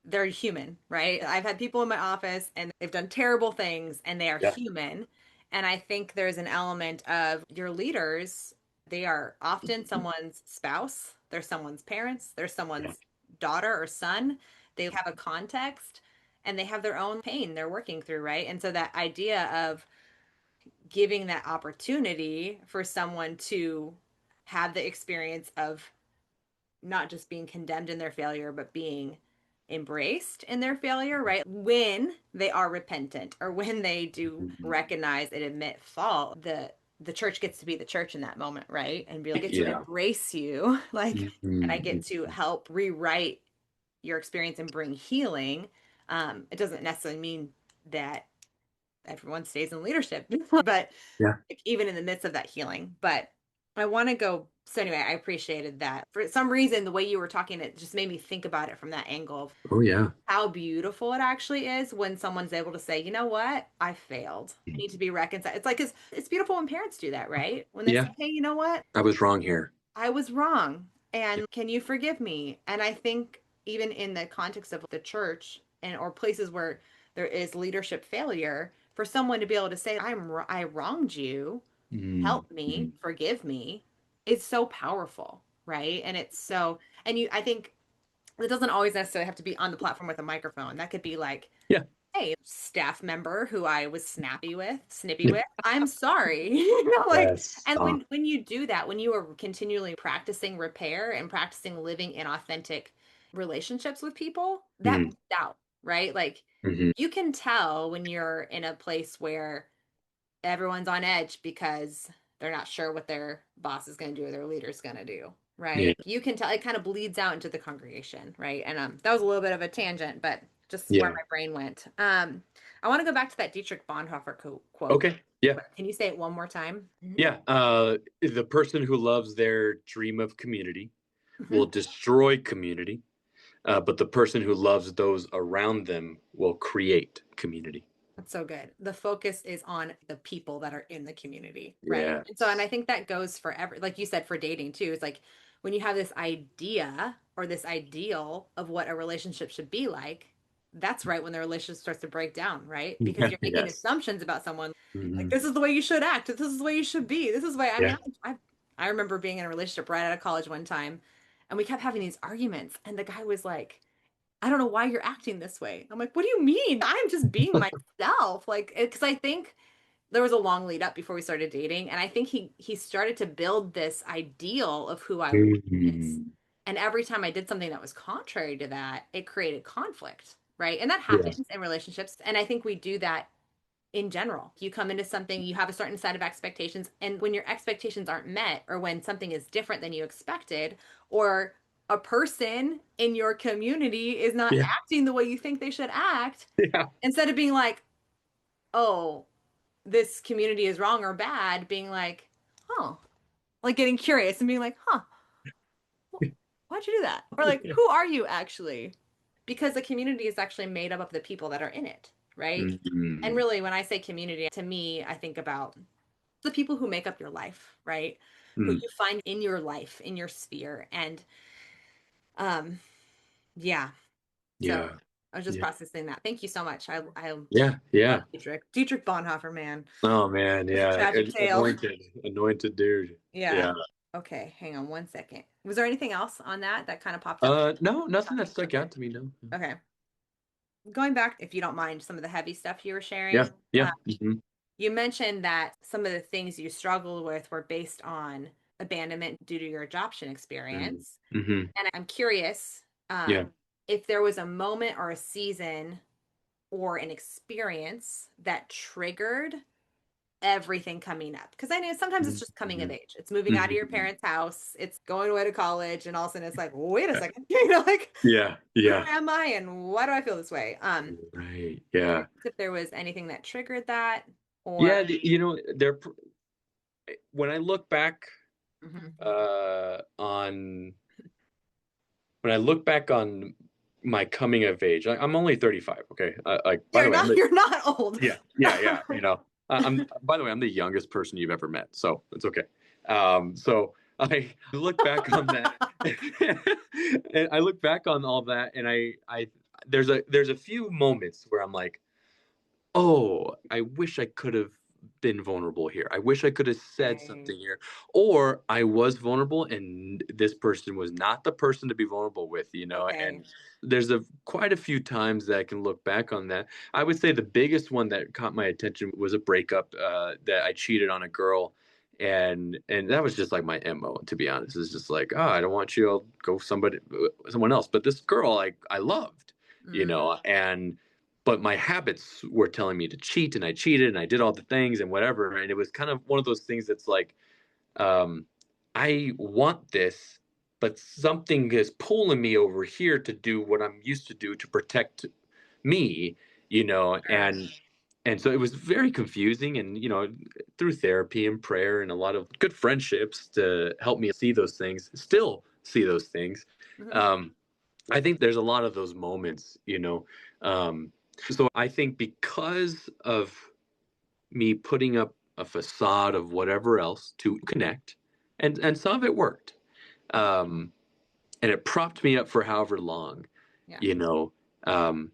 they're human, right? I've had people in my office and they've done terrible things and they are Yeah. human. And I think there's an element of your leaders, they are often someone's spouse, they're someone's parents, they're someone's daughter or son. They have a context and they have their own pain they're working through, right? And so that idea of giving that opportunity for someone to have the experience of not just being condemned in their failure, but being embraced in their failure, right? When they are repentant or when they do recognize and admit fault, the church gets to be the church in that moment, right? And be like, I get to embrace you, like, and I get to help rewrite your experience and bring healing. It doesn't necessarily mean that everyone stays in leadership, but even in the midst of that healing. But I want to go. So anyway, I appreciated that. For some reason, the way you were talking, it just made me think about it from that angle of how beautiful it actually is when someone's able to say, you know what, I failed. I need to be reconciled. It's like, it's beautiful when parents do that, right? When they say, hey, you know what, I was wrong here. I was wrong. And can you forgive me? And I think even in the context of the church and or places where there is leadership failure, for someone to be able to say, I wronged you, help me, forgive me, is so powerful, right? And it's so, and I think it doesn't always necessarily have to be on the platform with a microphone. That could be like, hey, staff member who I was snippy with, I'm sorry. And when you do that, when you are continually practicing repair and practicing living in authentic relationships with people, that out, right? Like you can tell when you're in a place where everyone's on edge because they're not sure what their boss is going to do or their leader's going to do, right? You can tell it kind of bleeds out into the congregation, right? And that was a little bit of a tangent, but just where my brain went. I want to go back to that Dietrich Bonhoeffer quote. Okay. Yeah. Can you say it one more time? Yeah. The person who loves their dream of community will destroy community, but the person who loves those around them will create community. That's so good. The focus is on the people that are in the community, right? And so, and I think that goes for like you said, for dating too. It's like when you have this idea or this ideal of what a relationship should be like, that's right when the relationship starts to break down, right? Because you're making assumptions about someone. Like, this is the way you should act. This is the way you should be. This is the way. I mean, I remember being in a relationship right out of college one time, and we kept having these arguments, and the guy was like, I don't know why you're acting this way. I'm like, what do you mean? I'm just being myself. Like, because I think there was a long lead up before we started dating. And I think he started to build this ideal of who I was. And every time I did something that was contrary to that, it created conflict. Right. And that happens in relationships. And I think we do that in general. You come into something, you have a certain set of expectations. And when your expectations aren't met, or when something is different than you expected, or a person in your community is not acting the way you think they should act, instead of being like, oh, this community is wrong or bad, being like, oh, like getting curious and being like, why'd you do that? Or like, who are you actually? Because the community is actually made up of the people that are in it, right? Mm-hmm. And really, when I say community, to me, I think about the people who make up your life, right? Who you find in your life, in your sphere. And yeah. So Yeah. I was just processing that. Thank you so much. I Yeah. love Dietrich Bonhoeffer, man. Oh man, It's a yeah. tragic tale. Anointed dude. Yeah. Yeah. Okay, hang on one second. Was there anything else on that kind of popped up? No, nothing that stuck out to me, no. Okay. Going back, if you don't mind, some of the heavy stuff you were Yeah. sharing. Yeah. You mentioned that some of the things you struggled with were based on abandonment due to your adoption experience. Mm-hmm. And I'm curious Yeah. if there was a moment or a season or an experience that triggered everything coming up. Because I know sometimes it's just coming of age. It's moving out of your parents' house, it's going away to college, and all of a sudden it's like, wait a second, like, Yeah. who am I and why do I feel this way? Right. Yeah. If there was anything that triggered that, or Yeah, when I look back on when I look back on my coming of age, I'm only 35. Okay, by the way, you're not old. Yeah. I'm by the way, I'm the youngest person you've ever met, so it's okay. So I look back on that, and I look back on all that, and I there's a few moments where I'm like, oh, I wish I could have been vulnerable here. I wish I could have said something here. Or I was vulnerable and this person was not the person to be vulnerable with, and there's quite a few times that I can look back on that. I would say the biggest one that caught my attention was a breakup that I cheated on a girl. And that was just like my MO, to be honest. It's just like, oh, I don't want you, I'll go someone else. But this girl I loved, and but my habits were telling me to cheat, and I cheated and I did all the things and whatever. And it was kind of one of those things that's like, I want this, but something is pulling me over here to do what I'm used to do to protect me, and so it was very confusing. And through therapy and prayer and a lot of good friendships to help me see those things, still see those things. I think there's a lot of those moments, so I think because of me putting up a facade of whatever else to connect, and some of it worked, and it propped me up for however long, you know, um,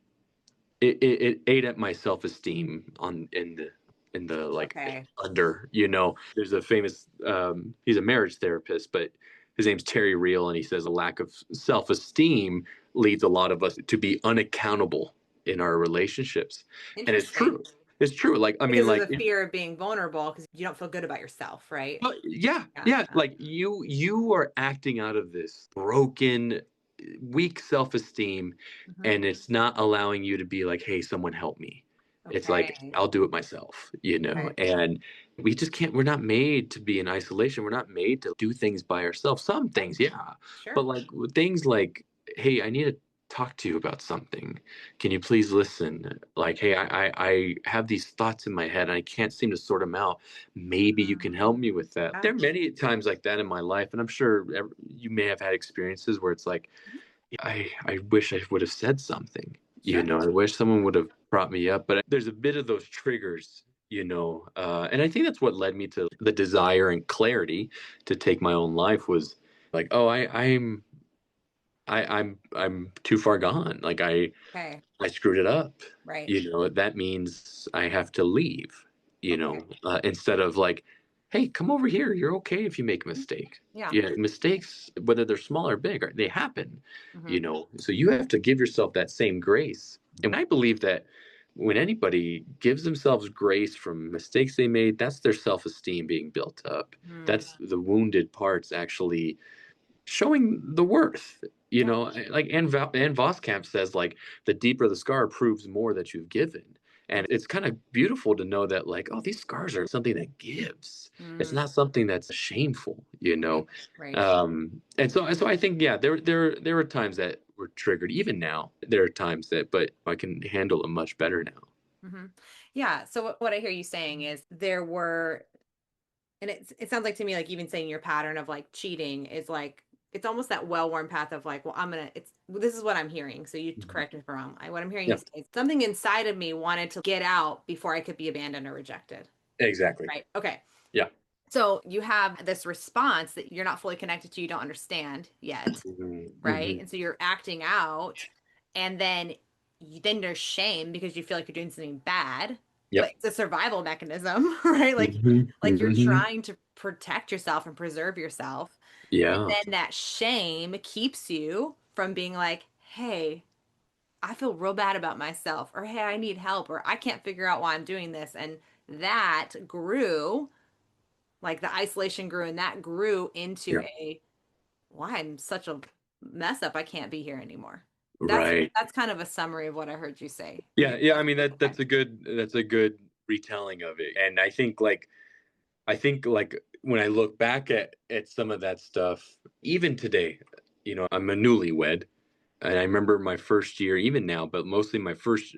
it ate at my self-esteem in the like under, there's a famous he's a marriage therapist, but his name's Terry Real, and he says a lack of self-esteem leads a lot of us to be unaccountable in our relationships. And it's true. It's true. Like, I mean, like, the fear of being vulnerable because you don't feel good about yourself, right? Yeah. Like you are acting out of this broken, weak self-esteem, and it's not allowing you to be like, hey, someone help me. It's like, I'll do it myself, and we just can't, we're not made to be in isolation. We're not made to do things by ourselves. Some things, yeah. But like things like, hey, I need to talk to you about something. Can you please listen? Like, hey, I have these thoughts in my head and I can't seem to sort them out. Maybe you can help me with that. There are many times like that in my life, and I'm sure you may have had experiences where it's like, I wish I would have said something. I wish someone would have brought me up. But there's a bit of those triggers, and I think that's what led me to the desire and clarity to take my own life, was like, oh, I'm too far gone. Like I screwed it up. Right. That means I have to leave, instead of like, hey, come over here. You're okay if you make a mistake. Yeah. Mistakes, whether they're small or big, they happen, so you have to give yourself that same grace. And I believe that when anybody gives themselves grace from mistakes they made, that's their self-esteem being built up. That's the wounded parts actually showing the worth, like Ann Voskamp says, like, the deeper the scar proves more that you've given. And it's kind of beautiful to know that, like, oh, these scars are something that gives. It's not something that's shameful, Right. And so I think, yeah, there were times that were triggered. Even now there are times but I can handle them much better now. Yeah. So what I hear you saying is there were, and it sounds like to me, like even saying your pattern of like cheating is like it's almost that well-worn path of like, well, this is what I'm hearing. So you correct me if I'm wrong. What I'm hearing you say is something inside of me wanted to get out before I could be abandoned or rejected. Exactly. Right. Okay. Yeah. So you have this response that you're not fully connected to, you don't understand yet. Right. And so you're acting out, and then there's shame because you feel like you're doing something bad. But it's a survival mechanism, right? Like you're trying to protect yourself and preserve yourself. Yeah. And then that shame keeps you from being like, hey, I feel real bad about myself, or hey, I need help, or I can't figure out why I'm doing this. And that grew, like the isolation grew, and that grew into well, I'm such a mess up, I can't be here anymore. That's kind of a summary of what I heard you say. Yeah. I mean, that's a good retelling of it. And I think like when I look back at some of that stuff, even today, I'm a newlywed, and I remember my first year, even now, but mostly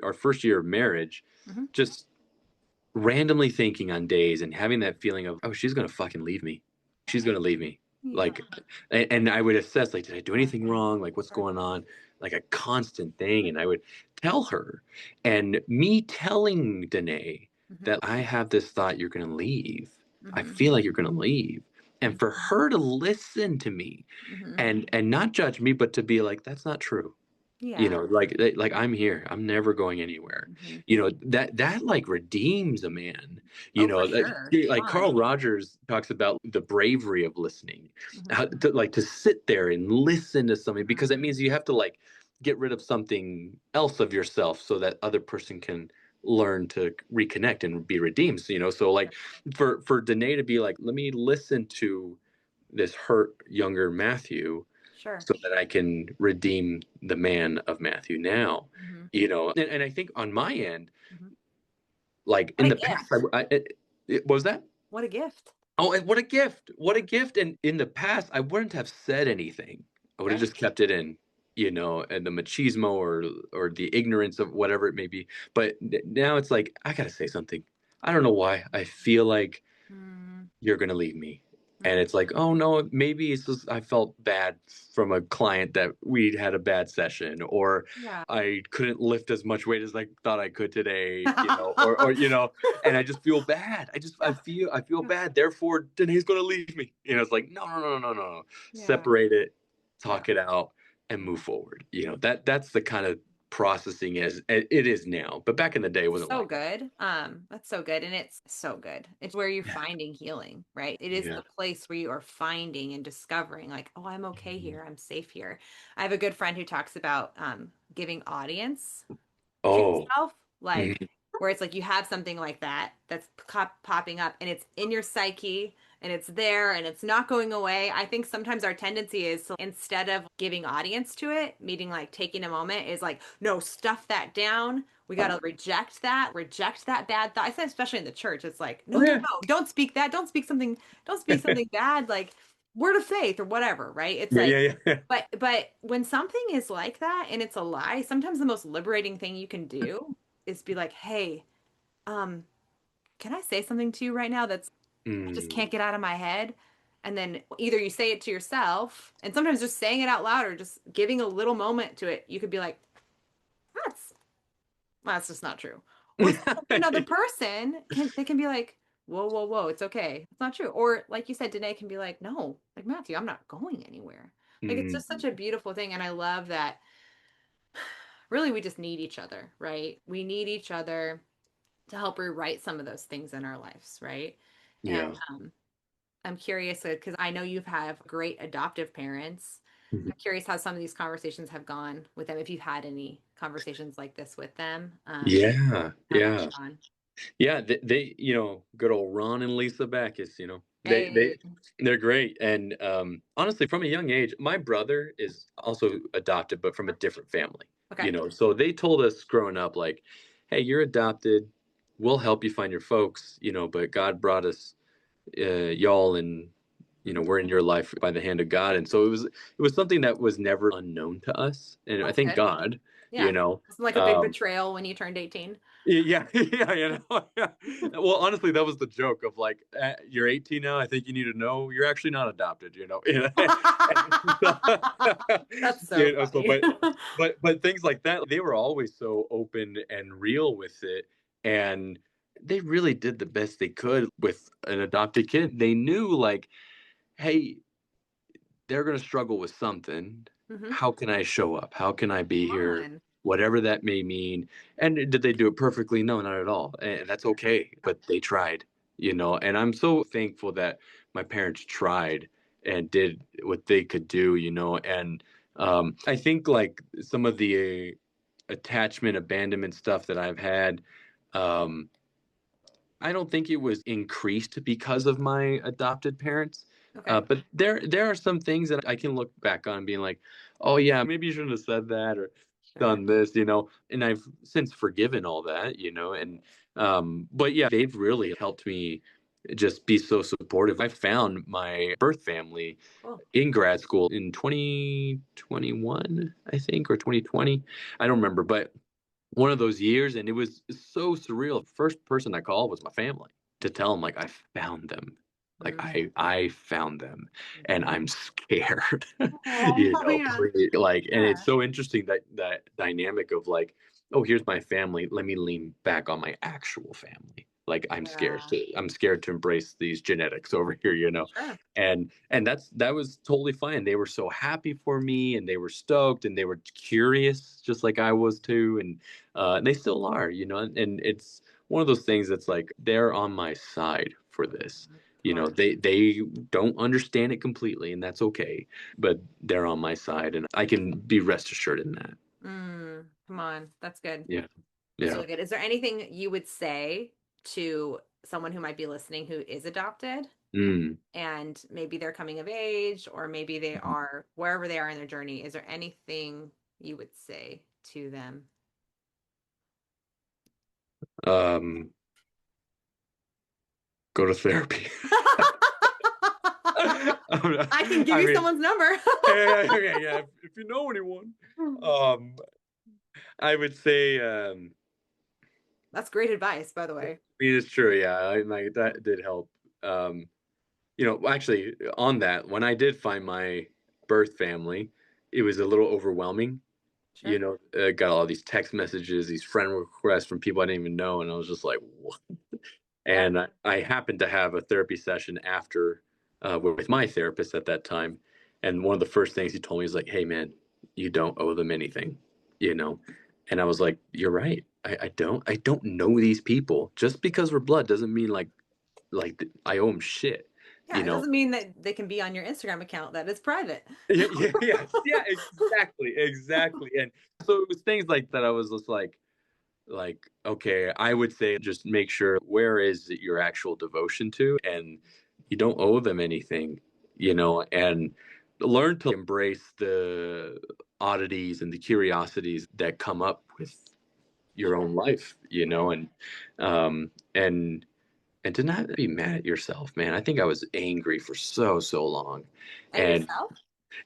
our first year of marriage, just randomly thinking on days and having that feeling of, oh, she's gonna fucking leave me. She's gonna leave me. Like, and I would assess, like, did I do anything wrong? Like, what's going on? Like a constant thing. And I would tell her, and me telling Danae that I have this thought, you're gonna leave. I feel like you're gonna leave. And for her to listen to me and not judge me, but to be like, that's not true. Like I'm here. I'm never going anywhere. That like redeems a man. Like Carl Rogers talks about the bravery of listening, how to sit there and listen to something, because it means you have to like get rid of something else of yourself so that other person can learn to reconnect and be redeemed. So like for Danae to be like, let me listen to this hurt younger Matthew, so that I can redeem the man of Matthew now. And I think on my end, like in the past, what was that? What a gift. Oh, and what a gift. What a gift. And in the past, I wouldn't have said anything. I would have just kept it in, and the machismo or the ignorance of whatever it may be. But now it's like, I got to say something. I don't know why. I feel like you're going to leave me. And it's like, oh no, maybe it's just I felt bad from a client that we had a bad session, or I couldn't lift as much weight as I thought I could today, or and I just feel bad. I feel bad. Therefore, Danae's gonna leave me. It's like, no. Separate it, talk it out, and move forward. That's the kind of processing as it is now, but back in the day it wasn't so like good. That's so good, and it's so good. It's where you're finding healing, right? It is the place where you are finding and discovering, like, oh, I'm okay here, I'm safe here. I have a good friend who talks about giving audience to yourself, like where it's like you have something like that's popping up, and it's in your psyche, and it's there, and it's not going away. I think sometimes our tendency is to, instead of giving audience to it, meaning like taking a moment, is like, no, stuff that down. We got to reject that bad thought. I said, especially in the church, it's like, no, don't speak that. Don't speak something bad, like word of faith or whatever, right? It's but when something is like that and it's a lie, sometimes the most liberating thing you can do is be like, hey, can I say something to you right now that's I just can't get out of my head? And then either you say it to yourself, and sometimes just saying it out loud or just giving a little moment to it, you could be like, that's just not true. Or another person can be like, whoa, it's okay, it's not true. Or like you said, Danae can be like, no, like, Matthew, I'm not going anywhere. Like, it's just such a beautiful thing. And I love that really we just need each other, right? We need each other to help rewrite some of those things in our lives, right? And I'm curious because I know you've had great adoptive parents. I'm curious how some of these conversations have gone with them, if you've had any conversations like this with them. Yeah. They good old Ron and Lisa Bacchus, they're great. And honestly, from a young age, my brother is also adopted, but from a different family. So they told us growing up, like, hey, you're adopted, we'll help you find your folks, but God brought us y'all, and we're in your life by the hand of God. And so it was something that was never unknown to us, and I thank God. It's like a big betrayal when you turned 18. Yeah. Well, honestly, that was the joke of like, you're 18 now, I think you need to know you're actually not adopted. That's so funny. But things like that, they were always so open and real with it, and they really did the best they could with an adopted kid. They knew, like, hey, they're going to struggle with something. Mhm. How can I show up? How can I be Come here? on. Whatever that may mean. And did they do it perfectly? No, not at all. And that's okay. But they tried, and I'm so thankful that my parents tried and did what they could do, and I think like some of the attachment, abandonment stuff that I've had, um, I don't think it was increased because of my adopted parents. Okay. But there are some things that I can look back on being like, oh yeah, maybe you shouldn't have said that or Sure. done this, and I've since forgiven all that, and but yeah, they've really helped me just be so supportive. I found my birth family Cool. in grad school in 2021, I think, or 2020. I don't remember, but one of those years, and it was so surreal. First person I called was my family to tell them, like, I found them. Like, Mm. I found them, and Mhm. I'm scared. Oh man. Please, like, and Yeah. it's so interesting that dynamic of like, oh, here's my family. Let me lean back on my actual family. Like, Yeah. I'm scared to embrace these genetics over here. Sure. And that was totally fine. They were so happy for me, and they were stoked, and they were curious, just like I was too, and they still are, and it's one of those things that's like they're on my side for this. Come on. They don't understand it completely, and that's okay, but they're on my side, and I can be rest assured in that. Come on. That's good. Yeah, That's yeah. really good. Is there anything you would say to someone who might be listening who is adopted Mm. and maybe they're coming of age or maybe they are wherever they are in their journey? Is there anything you would say to them? Um, go to therapy. I can give I you mean, someone's number. okay, yeah. If you know anyone, um, I would say, That's great advice, by the way. mean, it's true. Yeah, like that did help. Um, actually, on that, when I did find my birth family, it was a little overwhelming. Sure. Got all these text messages, these friend requests from people I didn't even know, and I was just like, what? Yeah. And I happened to have a therapy session after with my therapist at that time, and one of the first things he told me was like, "Hey, man, you don't owe them anything," you know. And I was like, "You're right. I don't know these people. Just because we're blood doesn't mean like I owe them shit, Yeah, you it know." doesn't mean that they can be on your Instagram account that is private. Yeah, yeah, yes, yeah, exactly, exactly. And so it was things like that. I was just like, okay, I would say just make sure where is it your actual devotion to, and you don't owe them anything, and learn to embrace the oddities and the curiosities that come up with your Sure. own life, Yeah. and to not be mad at yourself, man. I think I was angry for so long, At and yourself?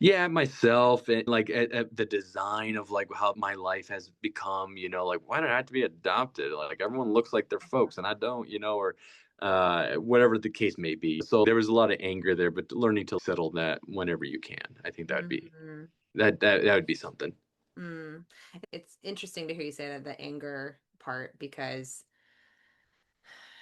yeah, myself, and like at the design of like how my life has become, like why do I have to be adopted? Like everyone looks like their folks and I don't, or whatever the case may be. So there was a lot of anger there, but learning to settle that whenever you can. I think that would be Mm, that would be something. mm. It's interesting to hear you say that the anger part because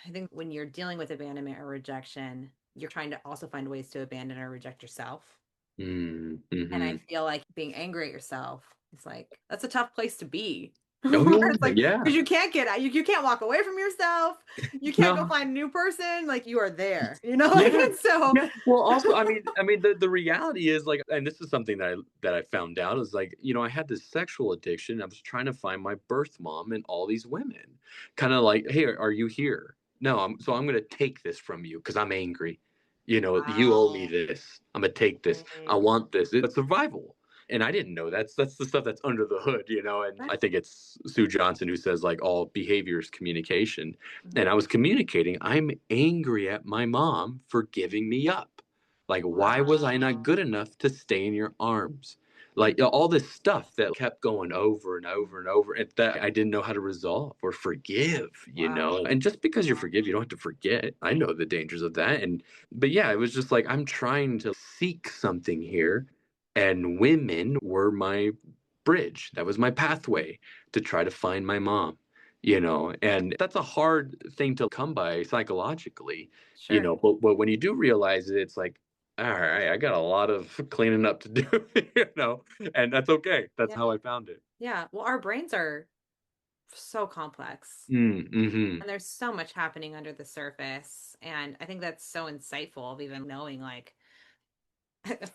I think when you're dealing with abandonment or rejection, you're trying to also find ways to abandon or reject yourself. And I Mm-hmm. feel like being angry at yourself is like that's a tough place to be. Oh It's yeah, like yeah. because you can't get out, you can't walk away from yourself. You can't go No. find a new person. Like you are there, like Yeah. and so Yeah. Well, also, I mean, the reality is like, and this is something that I found out is like, I had this sexual addiction. I was trying to find my birth mom and all these women, kind of like, hey, are you here? No, I'm gonna take this from you because I'm angry. You owe me wow. this. I'm gonna take this. I Right. want this. It's survival. And I didn't know that's the stuff that's under the hood, and Right. I think it's Sue Johnson who says like all behavior is communication, Mhm. and I was communicating, I'm angry at my mom for giving me up. Like, why was I not Wow. good enough to stay in your arms? Mhm. Like, all this stuff that kept going over and over and over, and that I didn't know how to resolve or forgive. Wow. And just because you forgive, you don't have to forget. I know the dangers of that. But yeah, it was just like, I'm trying to seek something here. And women were my bridge. That was my pathway to try to find my mom, and that's a hard thing to come by psychologically, Sure. but when you do realize it, it's like, all right, I got a lot of cleaning up to do, and that's okay. That's Yeah. how I found it. Yeah. Well, our brains are so complex. Mm-hmm. And there's so much happening under the surface. And I think that's so insightful of even knowing, like, this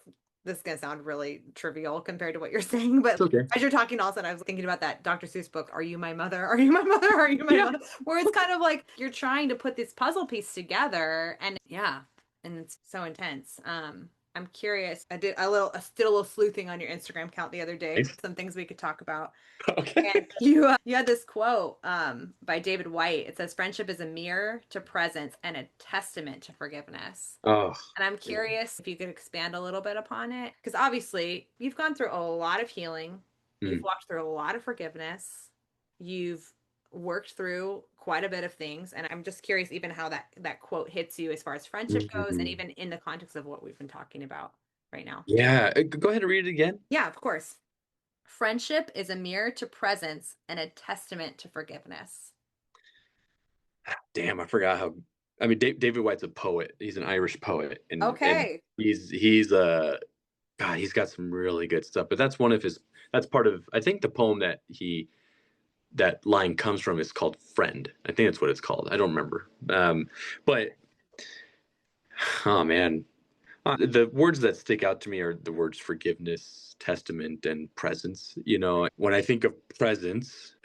is going to sound really trivial compared to what you're saying, but It's okay. as you're talking, all of a sudden I was thinking about that Dr. Seuss book, Are You My Mother? Are You My Mother? Are You My Mother? Where it's kind of like you're trying to put this puzzle piece together. And yeah, and it's so intense. I'm curious. I did a little sleuthing on your Instagram account the other day. Nice. Some things we could talk about. Okay. And you had this quote by David White. It says, "Friendship is a mirror to presence and a testament to forgiveness." Oh, And I'm curious if you could expand a little bit upon it, because obviously you've gone through a lot of healing, you've walked through a lot of forgiveness, you've worked through quite a bit of things, and I'm just curious even how that quote hits you as far as friendship goes, and even in the context of what we've been talking about right now. Yeah. Go ahead and read it again. Yeah, of course. Friendship is a mirror to presence and a testament to forgiveness. Damn, I forgot how. I mean, David White's a poet. He's an Irish poet, and Okay. he's God. He's got some really good stuff. But that's one of his. That's part of. I think the poem that line comes from is called "Friend." I think that's what it's called. I don't remember. But oh man, the words that stick out to me are the words forgiveness, testament, and presence. When I think of presence,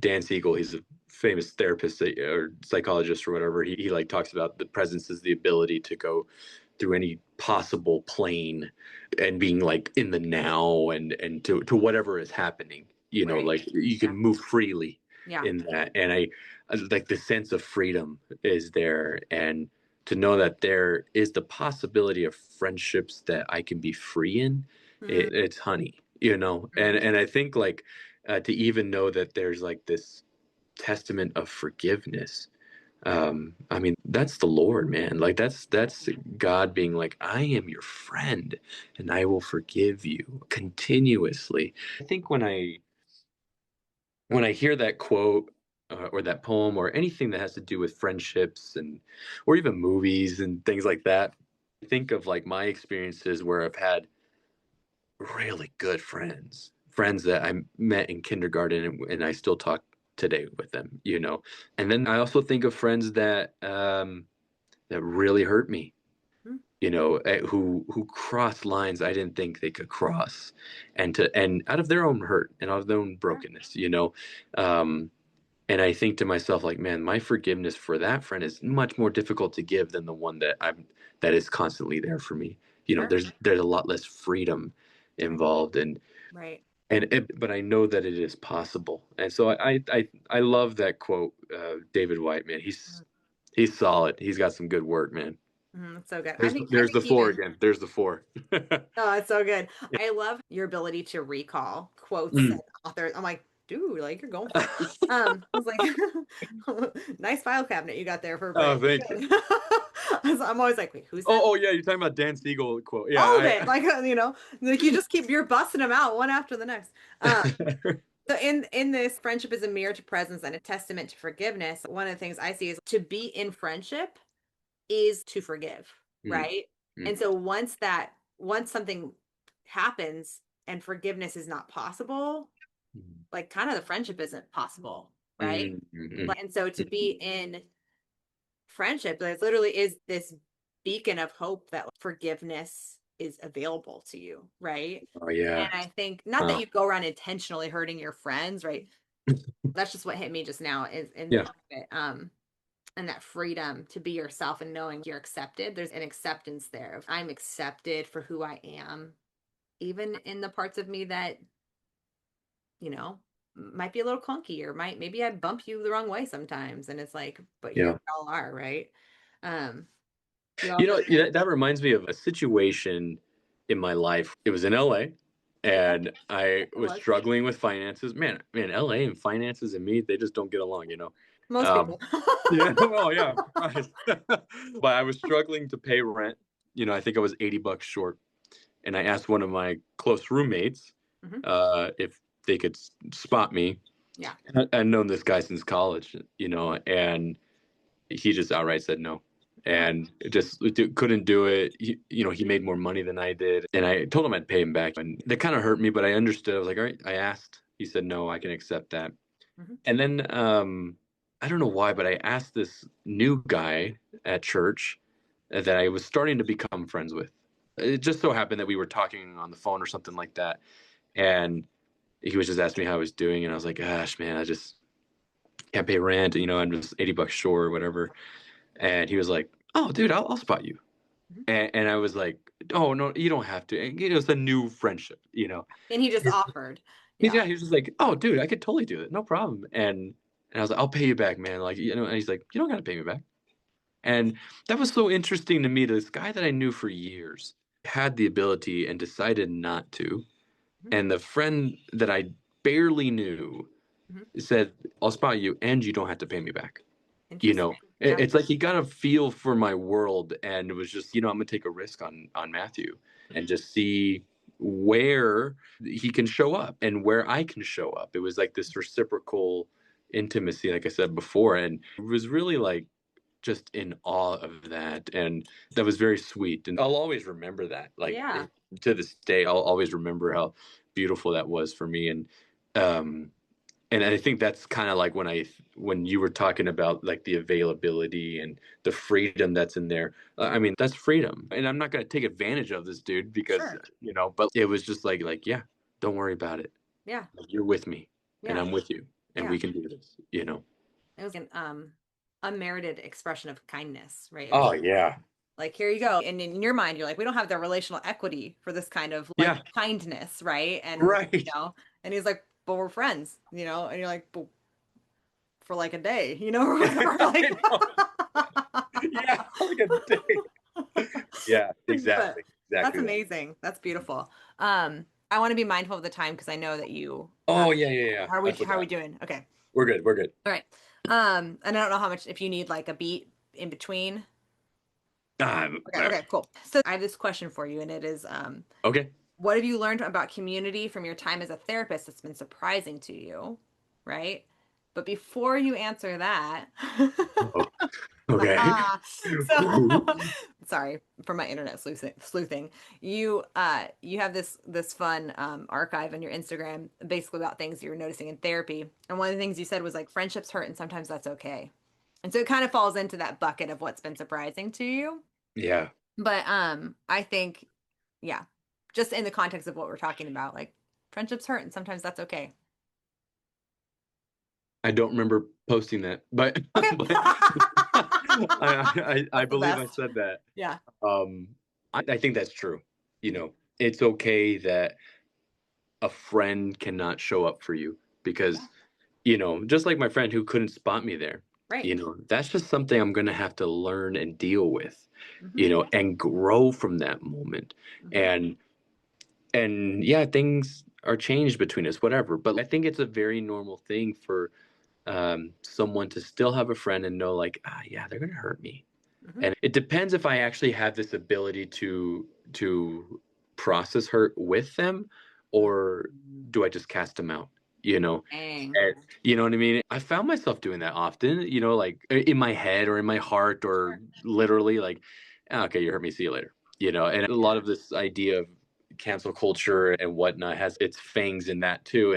Dan Siegel, he's a famous therapist or psychologist or whatever. He like talks about the presence is the ability to go through any possible plane and being like in the now and to whatever is happening. Right. Like you can move freely Yeah. in that, and I like the sense of freedom is there, and to know that there is the possibility of friendships that I can be free in, it's honey, and I think like to even know that there's like this testament of forgiveness. I mean, that's the Lord, man. Like that's God being like, I am your friend and I will forgive you continuously. I think when I hear that quote or that poem or anything that has to do with friendships and or even movies and things like that, I think of like my experiences where I've had really good friends that I met in kindergarten and I still talk today with them, And then I also think of friends that really hurt me, who crossed lines I didn't think they could cross, and out of their own hurt and out of their own brokenness, and I think to myself, like, man, my forgiveness for that friend is much more difficult to give than the one that is constantly there for me. There's a lot less freedom involved, Right. but I know that it is possible, and so I love that quote, David White, man. He's solid. He's got some good work, man. It's so good. There's the four again. There's the four. Oh, it's so good. I love your ability to recall quotes and authors. I'm like, dude, like you're going for it. I was like, nice file cabinet you got there for a break. Oh, thank you. I'm always like, wait, who's that? Oh, yeah, you're talking about Dan Siegel quote. Yeah, all of it. Like, like you're busting them out one after the next. So in this friendship is a mirror to presence and a testament to forgiveness. One of the things I see is to be in friendship is to forgive, right? And so once something happens and forgiveness is not possible, like kind of the friendship isn't possible, right? And so to be in friendship, there literally is this beacon of hope that forgiveness is available to you, right? Oh yeah. And I think not that you go around intentionally hurting your friends, right? That's just what hit me just now is and that freedom to be yourself and knowing you're accepted. There's an acceptance there of I'm accepted for who I am, even in the parts of me that, might be a little clunky or maybe I bump you the wrong way sometimes. And it's like, but here we all are, right? That reminds me of a situation in my life. It was in LA and I was struggling with finances. Man, LA and finances and me, they just don't get along, Most people. Yeah. Oh, yeah. But I was struggling to pay rent. I think I was $80 short. and I asked one of my close roommates if they could spot me. Yeah. I'd known this guy since college, and he just outright said no. And just couldn't do it. He made more money than I did. And I told him I'd pay him back. And that kind of hurt me, but I understood. I was like, all right, I asked. He said, no, I can accept that. And then I don't know why, but I asked this new guy at church that I was starting to become friends with. It just so happened that we were talking on the phone or something like that. And he was just asking me how I was doing. And I was like, gosh, man, I just can't pay rent. I'm just $80 short or whatever. And he was like, oh, dude, I'll spot you. And I was like, oh, no, you don't have to. And, it's a new friendship, And he just offered. Yeah, he was just like, oh, dude, I could totally do it. No problem. And I was like, I'll pay you back, man. Like, and he's like, you don't got to pay me back. And that was so interesting to me. This guy that I knew for years had the ability and decided not to. And the friend that I barely knew said, I'll spot you and you don't have to pay me back. It's like he got a feel for my world, and it was just, I'm going to take a risk on Matthew and just see where he can show up and where I can show up. It was like this reciprocal intimacy, like I said before, and it was really like just in awe of that. And that was very sweet. And I'll always remember that. Like to this day, I'll always remember how beautiful that was for me. And I think that's kind of like when you were talking about like the availability and the freedom that's in there. I mean, that's freedom. And I'm not going to take advantage of this dude because, but it was just like, yeah, don't worry about it. Yeah. Like, you're with me and I'm with you and we can do this, It was an unmerited expression of kindness, right? Oh, yeah. Like, here you go. And in your mind, you're like, we don't have the relational equity for this kind of kindness, right? And, and he's like, but we're friends, and you're like, well, for like a day, or whatever. Like, yeah, like a day. Yeah, exactly. That's amazing. That's beautiful. I want to be mindful of the time because I know that you. Oh yeah. How are we doing? Okay. We're good. All right. And I don't know how much if you need like a beat in between. Okay, cool. So I have this question for you, and it is okay. What have you learned about community from your time as a therapist that's been surprising to you? Right? But before you answer that, okay. Sorry for my internet sleuthing. You have this fun archive on your Instagram, basically about things you're noticing in therapy. And one of the things you said was like friendships hurt, and sometimes that's okay. And so it kind of falls into that bucket of what's been surprising to you. Yeah. But I think, just in the context of what we're talking about, like friendships hurt, and sometimes that's okay. I don't remember posting that, but, okay. I believe I said that. Yeah. I think that's true. It's okay that a friend cannot show up for you because, just like my friend who couldn't spot me there, right. That's just something I'm going to have to learn and deal with, and grow from that moment. And yeah, things are changed between us, whatever. But I think it's a very normal thing for someone to still have a friend and know like, they're going to hurt me. And it depends if I actually have this ability to process hurt with them, or do I just cast them out? And, you know what I mean? I found myself doing that often, like in my head or in my heart or literally like, okay, you hurt me, see you later. And a lot of this idea of cancel culture and whatnot has its fangs in that too.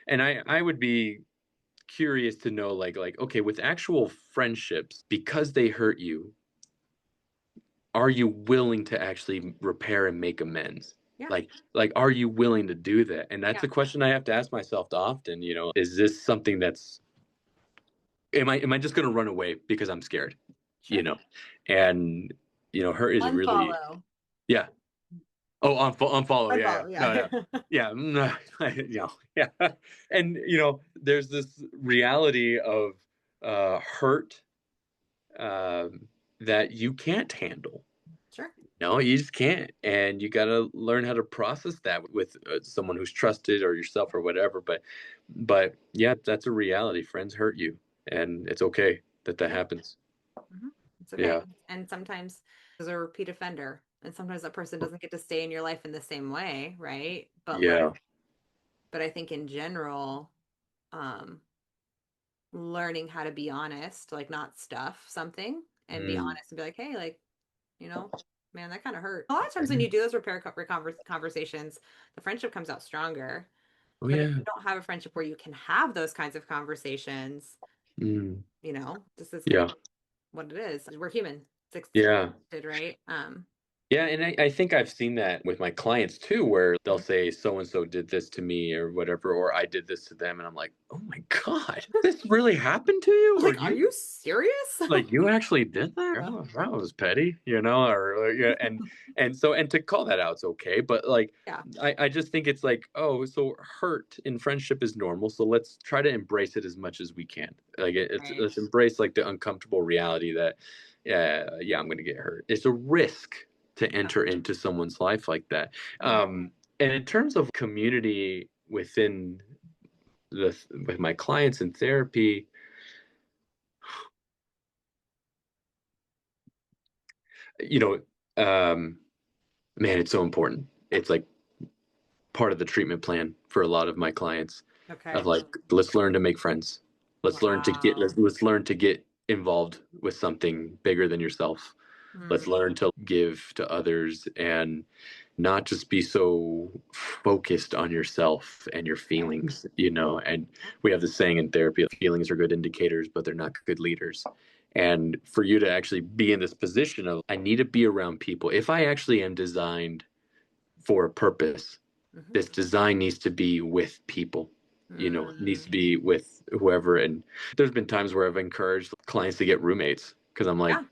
And I would be curious to know like, okay, with actual friendships, because they hurt you, are you willing to actually repair and make amends? Yeah. Like, are you willing to do that? And that's a question I have to ask myself often, is this something that's, am I just going to run away because I'm scared, and, hurt is really, yeah. Oh, unfollow. Yeah. Yeah. And, there's this reality of hurt that you can't handle. Sure. No, you just can't. And you got to learn how to process that with someone who's trusted or yourself or whatever. But yeah, that's a reality. Friends hurt you, and it's okay that happens. It's okay. Yeah. And sometimes there's a repeat offender. And sometimes that person doesn't get to stay in your life in the same way, right? But like, Yeah. but I think in general, um, learning how to be honest, like not stuff something and be Mm. honest and be like, hey, like, you know, man, that kind of hurt. A lot of times when you do those conversations, the friendship comes out stronger. Oh But if yeah. you don't have a friendship where you can have those kinds of conversations, Mm. you know, this is kind Yeah. of what it is. We're human. It's Yeah. expected, right? Yeah, and I think I've seen that with my clients too, where they'll Mhm. say so and so did this to me or whatever, or I did this to them, and I'm like, oh my God, this really happened to you, or Like, are you serious? you actually did that? Yeah. Oh, that was petty, or yeah, and so and to call that out is okay, but like Yeah. I just think it's like, oh, so hurt in friendship is normal, so let's try to embrace it as much as we can. Like Right. let's embrace like the uncomfortable reality that yeah, I'm gonna get hurt. It's a risk to enter into someone's life like that. And in terms of community within the with my clients in therapy, you know, man, it's so important. It's like part of the treatment plan for a lot of my clients of Okay. like, let's learn to make friends. Wow. Let's learn to get involved with something bigger than yourself. Let's Mm. learn to give to others and not just be so focused on yourself and your Yeah. feelings, and we have this saying in therapy, feelings are good indicators, but they're not good leaders. And for you to actually be in this position of, I need to be around people. If I actually am designed for a purpose, Mm-hmm. this design needs to be with people, it needs Mm. to be with whoever. And there's been times where I've encouraged clients to get roommates because I'm Yeah.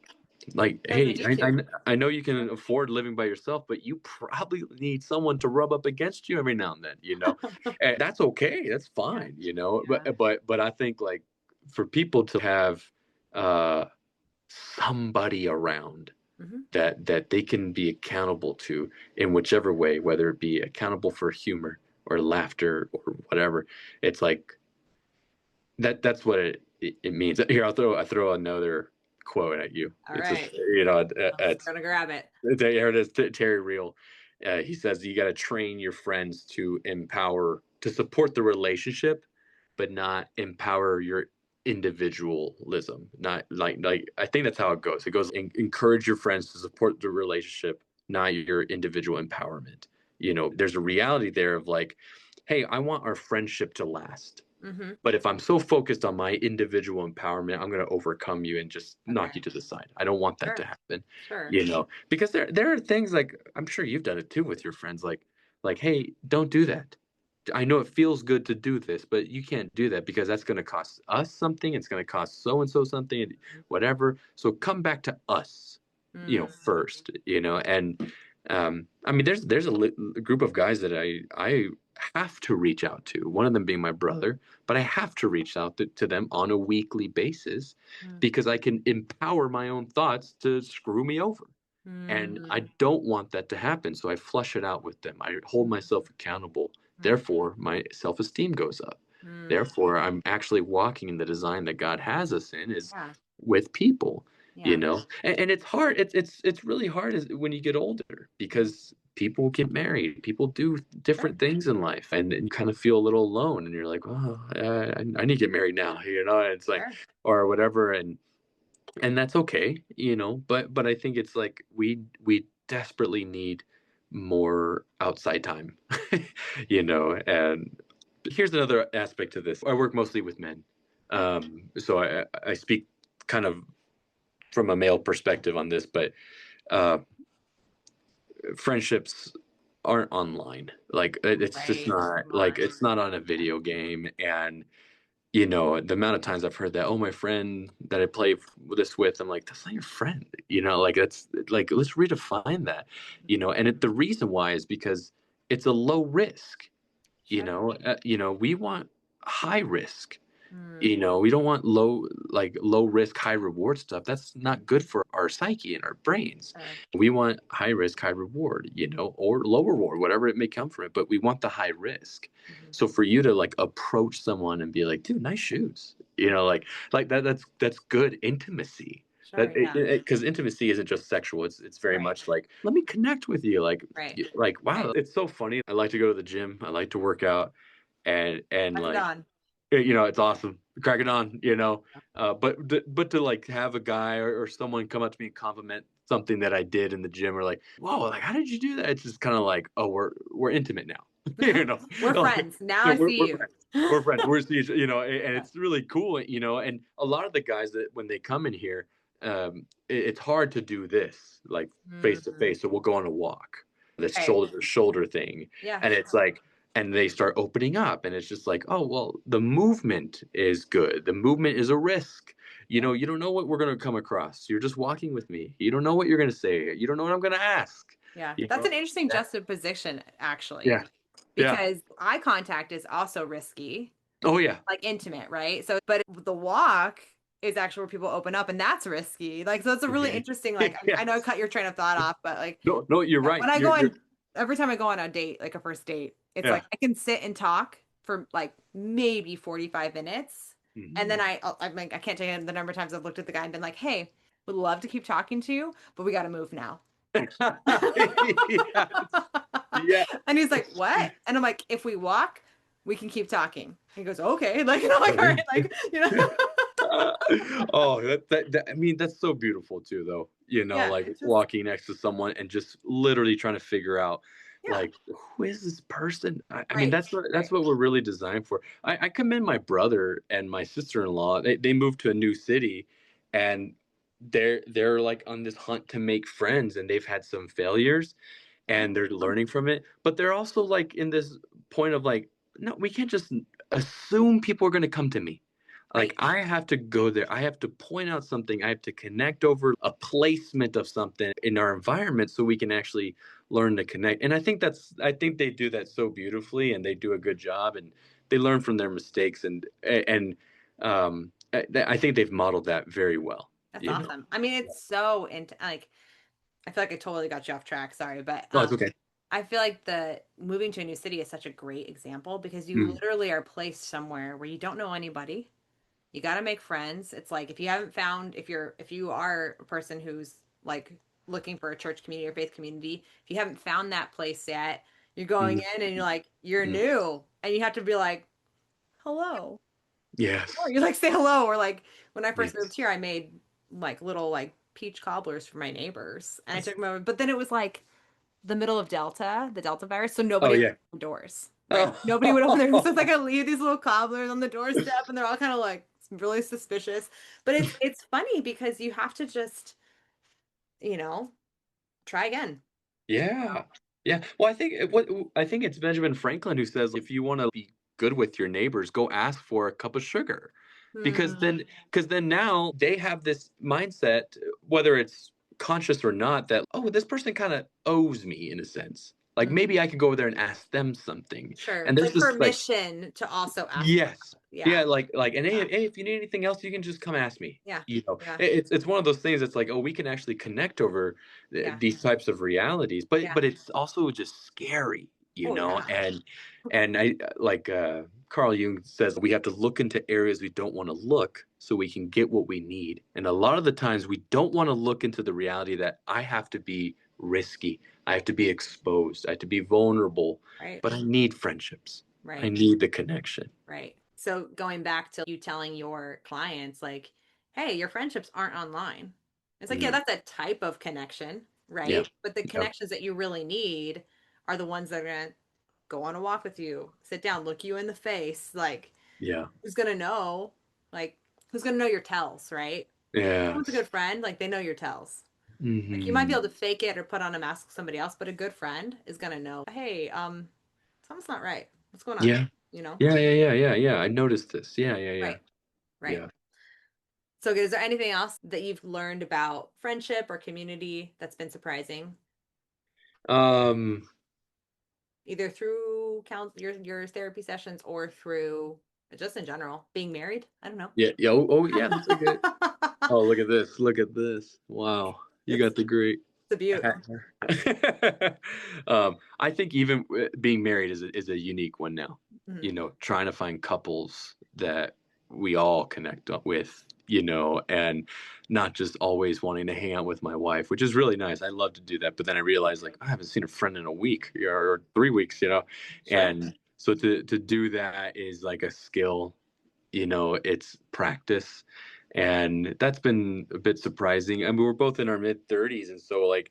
Because we hey, need to. I know you can afford living by yourself, but you probably need someone to rub up against you every now and then. And that's okay. That's Yeah. fine, Yeah. but I think like for people to have uh, somebody around Mm-hmm. that they can be accountable to in whichever way, whether it be accountable for humor or laughter or whatever. It's like that's what it means. Here, I throw another quote at you. All It's just right. I'm it's gonna grab it. here it is. Terry Real. He says you got to train your friends to support the relationship, but not empower your individualism. Not like I think that's how it goes. It goes encourage your friends to support the relationship, not your individual empowerment. There's a reality there of like, hey, I want our friendship to last. Mm-hmm. But if I'm so focused on my individual empowerment, I'm going to overcome you and just knock Okay. you to the side. I don't want that to Sure. happen, Sure. because there are things like I'm sure you've done it too with your friends, like hey, don't do that. I know it feels good to do this, but you can't do that because that's going to cost us something. It's going to cost so and so something, whatever. So come back to us, Mm. first, and I mean, there's a group of guys that I have to reach out to. One of them being my brother, but I have to reach out to them on a weekly basis Mm. because I can empower my own thoughts to screw me over. And I Mm. don't want that to happen. So I flush it out with them. I hold myself accountable. Mm. Therefore, my self esteem goes up. Mm. Therefore, I'm actually walking in the design that God has us in, is Yeah. with people, Yeah. and it's hard. It's really hard when you get older Mm. because people get married, people do Sure. different things in life, and you kind of feel a little alone. And you're like, oh, I need to get married now, It's like, Sure. or whatever, and that's okay, but I think it's like we desperately need more outside time, and here's another aspect to this. I work mostly with men, Okay. so I speak kind of from a male perspective on this, but uh, friendships aren't online. Like it's just Right. not, like Right. it's not on a video game. And the amount of times I've heard that, oh, my friend that I play this with, I'm like, that's not your friend. Like that's like, let's redefine that. And the reason why is because it's a low risk. Sure. We want high risk. Mm. We don't want low risk, high reward stuff. That's not good for our psyche and our brains. Sure. We want high risk, high reward, or low reward, whatever it may come from it, but we want the high risk. Mm-hmm. So for you to like approach someone and be like, dude, nice shoes, like that, that's good intimacy. sure. Yeah. Because intimacy isn't just sexual. It's very Right. much like, let me connect with you. Right. Wow, Right. it's so funny. I like to go to the gym. I like to work out, and Crack it like, on. it's awesome. Crack it on. But to like have a guy or someone come up to me and compliment something that I did in the gym, or like, whoa, like how did you do that? It's just kind of like, oh, we're intimate now. We're Like, friends. Now I see we're you. friends. We're friends. We're and Yeah. it's really cool, and a lot of the guys that when they come in here, it's hard to do this like face to Mhm. face. So we'll go on a walk, this Right. shoulder to shoulder thing, Yeah. and it's like, and they start opening up, and it's just like, oh well, the movement is good. The movement is a risk. You don't know what we're going to come across. You're just walking with me. You don't know what you're going to say. You don't know what I'm going to ask. Yeah. You That's know? an interesting juxtaposition, actually, Yeah. Yeah. because eye contact is also risky, Oh yeah. like intimate, right? So, but the walk is actually where people open up, and that's risky. Like, so it's a really interesting, like, I know I Yes. cut your train of thought off, but like, No, no, you're right. when I go You're on, every time I go on a date, like a first date, it's yeah. like I can sit and talk for like maybe 45 minutes. And then I'm like, I can't tell you the number of times I've looked at the guy and been like, hey, would love to keep talking to you, but we got to move now. Yes. Yes. And he's like, what? And I'm like, if we walk, we can keep talking. He goes, okay. Like, I'm like, all right, like, Oh, I mean, that's so beautiful too, though. Yeah, Like it's just, walking next to someone and just literally trying to figure out, yeah, like, who is this person? I mean, right, that's right. what we're really designed for. I commend my brother and my sister-in-law. They moved to a new city, and they're like on this hunt to make friends, and they've had some failures, Yeah. and they're learning from it. But they're also like in this point of like, no, we can't just assume people are going to come to me. Like Right. I have to go there. I have to point out something. I have to connect over a placement of something in our environment so we can actually learn to connect. And I think they do that so beautifully, and they do a good job, and they learn from their mistakes, and I think they've modeled that very well. That's awesome. I mean, it's so into like, I feel like I totally got you off track. Sorry, but Oh, it's okay. I feel like the moving to a new city is such a great example because you Mm, literally are placed somewhere where you don't know anybody. You got to make friends. It's like if you haven't found if you are a person who's like looking for a church community or faith community, if you haven't found that place yet, you're going mm, in and you're like you're mm. new and you have to be like hello. Or Yes. you like say hello or like when I first moved Yes. here I made like little like peach cobblers for my neighbors and I took them over, but then it was like the middle of the Delta virus, so Oh nobody would yeah. open doors, right? Nobody would open their so it's like Oh. I leave these little cobblers on the doorstep and they're all kind of like really suspicious. But it's funny because you have to just, you know, try again. Yeah. Yeah. Well, I think it's Benjamin Franklin who says if you want to be good with your neighbors, go ask for a cup of sugar. Because Hmm. then now they have this mindset, whether it's conscious or not, that oh, this person kind of owes me in a sense. Like Hmm. maybe I could go over there and ask them something. Sure. And It's there's like this like permission to also ask for yes. help. Yeah. Yeah, like, and Yeah. hey, if you need anything else, you can just come ask me. Yeah. Yeah. It's one of those things that's like, oh, we can actually connect over Yeah. these types of realities, but Yeah. it's also just scary, Oh yeah. and I like Carl Jung says we have to look into areas we don't want to look so we can get what we need. And a lot of the times we don't want to look into the reality that I have to be risky, I have to be exposed, I have to be vulnerable, Right. but I need friendships. I Right. need the connection. Right. So going back to you telling your clients, like, hey, your friendships aren't online. It's like, yeah, Mm, that's a type of connection, yeah. right? But the Yeah. connections that you really need are the ones that are going to go on a walk with you, sit down, look you in the face. Like, Yeah. who's going to know? Like, who's going to know your tells, right? Someone's a Yes. good friend, like, they know your tells. Like, you might be Hmm. able to fake it or put on a mask with somebody else, but a good friend is going to know, hey, something's not right. What's going on? Yeah. You know? Yeah. I noticed this. Yeah. Right. Right. Yeah. So, is there anything else that you've learned about friendship or community that's been surprising, Um. either through your therapy sessions or through just in general being married? I don't know. Yeah. Yeah. Yeah. That's a good. Oh, look at this. Look at this. Wow. You It's got the great. a beaut. I think even being married is a unique one now. Mhm. Trying to find couples that we all connect up with. and not just always wanting to hang out with my wife, which is really nice. I love to do that. But then I realized, like, I haven't seen a friend in a week or 3 weeks, Sure. and so to do that is like a skill, it's practice. And that's been a bit surprising. I mean, we're both in our mid-30s, and so like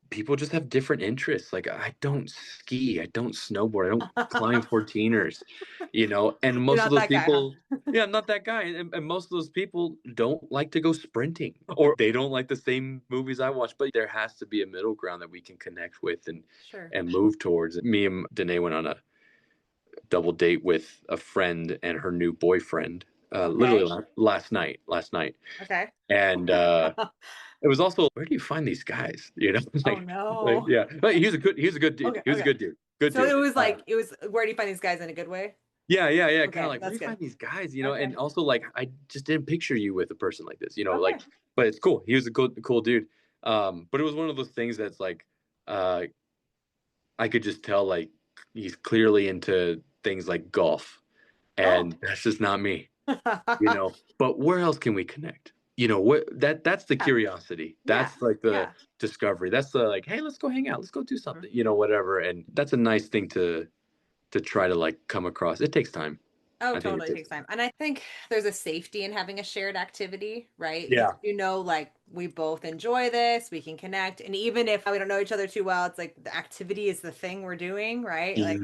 people just have different interests. Like, I don't ski, I don't snowboard, I don't climb 14ers, and You're most of not those that guy, huh? people, yeah, I'm not that guy. And most of those people don't like to go sprinting, or they don't like the same movies I watch. But there has to be a middle ground that we can connect with and Sure. move towards. Me and Danae went on a double date with a friend and her new boyfriend, literally last night. Okay. And it was also, where do you find these guys? Oh like, no. yeah. But he's a good dude. Okay. He was a good dude. Good So dude. it was where do you find these guys in a good way? Yeah. Kind of Okay, like, where do that's you good. find these guys? Okay. And also, like, I just didn't picture you with a person like this. Okay. But it's cool. He was a cool dude. But it was one of those things that's like, uh, I could just tell, like, he's clearly into things like golf, and that's just not me. But where else can we connect? What that's the curiosity. That's like the discovery. That's the, like, hey, let's go hang out. Let's go do something, whatever. And that's a nice thing to try to, like, come across. It takes time. Oh, I think totally it takes time. And I think there's a safety in having a shared activity, right? Yeah. Like, we both enjoy this, we can connect. And even if we don't know each other too well, it's like the activity is the thing we're doing, right? Like,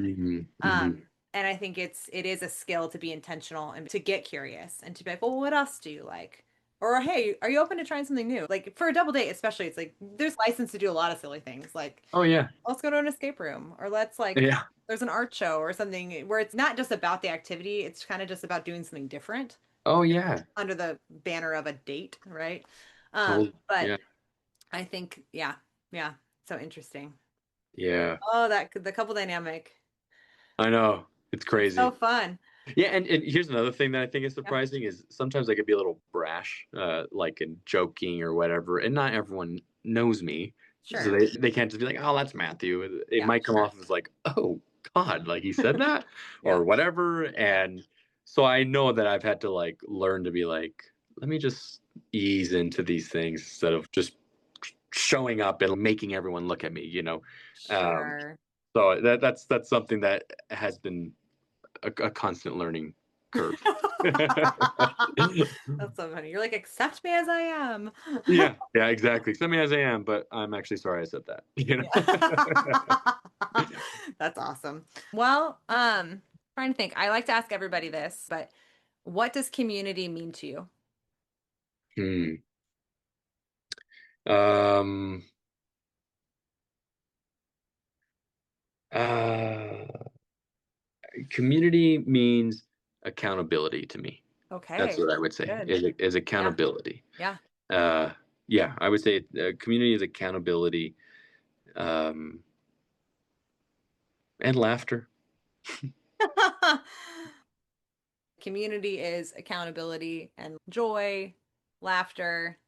and I think it is a skill to be intentional and to get curious and to be like, well, what else do you like? Or, hey, are you open to trying something new? Like, for a double date, especially, it's like there's license to do a lot of silly things. Like, Oh yeah. let's go to an escape room, or let's, like, Yeah. there's an art show or something where it's not just about the activity, it's kind of just about doing something different Oh yeah. under the banner of a date, right? Totally. But Yeah. I think, so interesting. Yeah. Oh, the couple dynamic. I know. It's It's so crazy. fun. Yeah, and here's another thing that I think is Yeah. surprising is sometimes I could be a little brash, like in joking or whatever, and not everyone knows me. So Sure. they can't just be like, oh, that's Matthew. It Yeah. might come off as like, oh God, like he said that or whatever. And so I know that I've had to, like, learn to be like, let me just ease into these things instead of just showing up and making everyone look at me, Sure. So that's something that has been a constant learning curve. That's so funny. You're like, accept me as I am. Yeah, exactly. Accept me as I am, but I'm actually sorry I said that. That's awesome. Well, trying to think. I like to ask everybody this, but what does community mean to you? Um. Uh, Community means accountability to me. Okay. That's what I would say. Good. Is accountability. Yeah. Yeah, I would say community is accountability, and laughter. Community is accountability and joy, laughter,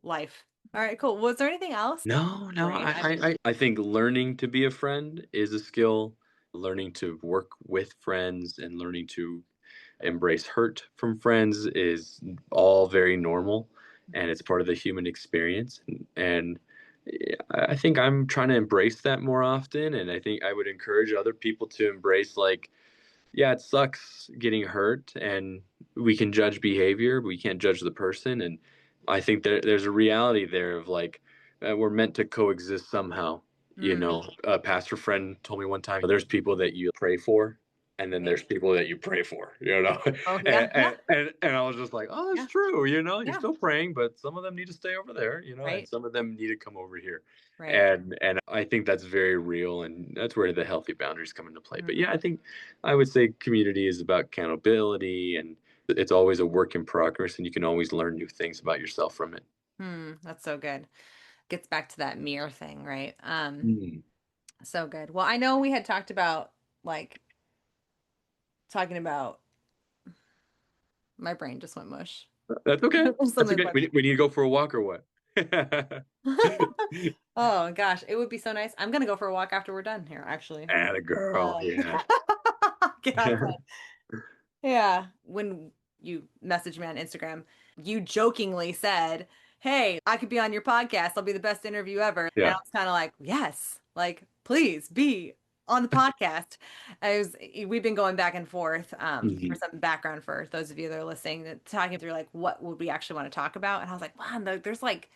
life. All right, cool. Was there anything else? No. Great. I think learning to be a friend is a skill. Learning to work with friends and learning to embrace hurt from friends is all very normal, and it's part of the human experience. And I think I'm trying to embrace that more often. And I think I would encourage other people to embrace, like, yeah, it sucks getting hurt, and we can judge behavior, but we can't judge the person. And I think there's a reality there of, like, we're meant to coexist somehow. A pastor friend told me one time, there's people that you pray for, and then there's people that you pray for, Oh, yeah. and I was just like, oh, that's true. You're Yeah. still praying, but some of them need to stay over there, and Right. some of them need to come over here. Right. And I think that's very real, and that's where the healthy boundaries come into play. But yeah, I think I would say community is about accountability, and it's always a work in progress, and you can always learn new things about yourself from it. That's so good. Gets back to that mirror thing, right? Mm. So good. Well, I know we had talked about, like, talking about, my brain just went mush. That's okay. That's Something okay. We need to go for a walk or what? Oh gosh, it would be so nice. I'm gonna go for a walk after we're done here, actually. Atta girl, yeah. Get outside. Yeah. When you messaged me on Instagram, you jokingly said, hey, I could be on your podcast. I'll be the best interview ever. Yeah. And I was kind of like, yes, like, please be on the podcast. We've been going back and forth for some background for those of you that are listening, talking through like, what would we actually want to talk about? And I was like, wow, there's like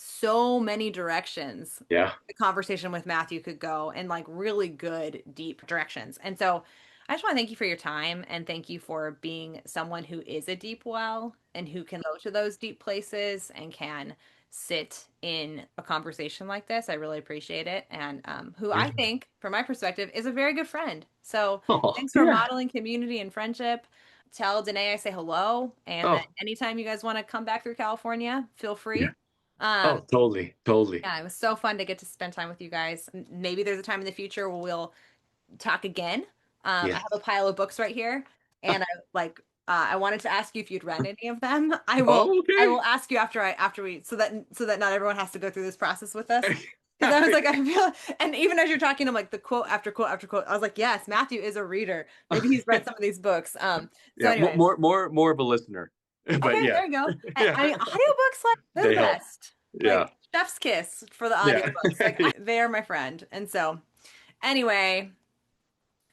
so many directions the conversation with Matthew could go, and like really good, deep directions. And so I just want to thank you for your time, and thank you for being someone who is a deep well and who can go to those deep places and can sit in a conversation like this. I really appreciate it. And who I think, from my perspective, is a very good friend. So thanks for modeling community and friendship. Tell Danae I say hello. And that anytime you guys want to come back through California, feel free. Totally. Yeah, it was so fun to get to spend time with you guys. Maybe there's a time in the future where we'll talk again. I have a pile of books right here, and I wanted to ask you if you'd read any of them. I will ask you after we so that not everyone has to go through this process with us. Because I was like, I feel, and even as you're talking, I'm like the quote after quote after quote. I was like, yes, Matthew is a reader. Maybe he's read some of these books. Anyways. more of a listener. But okay, there you go. I mean, audiobooks, like, they're the best. Like, chef's kiss for the audiobooks. Like, they are my friend. And so, anyway,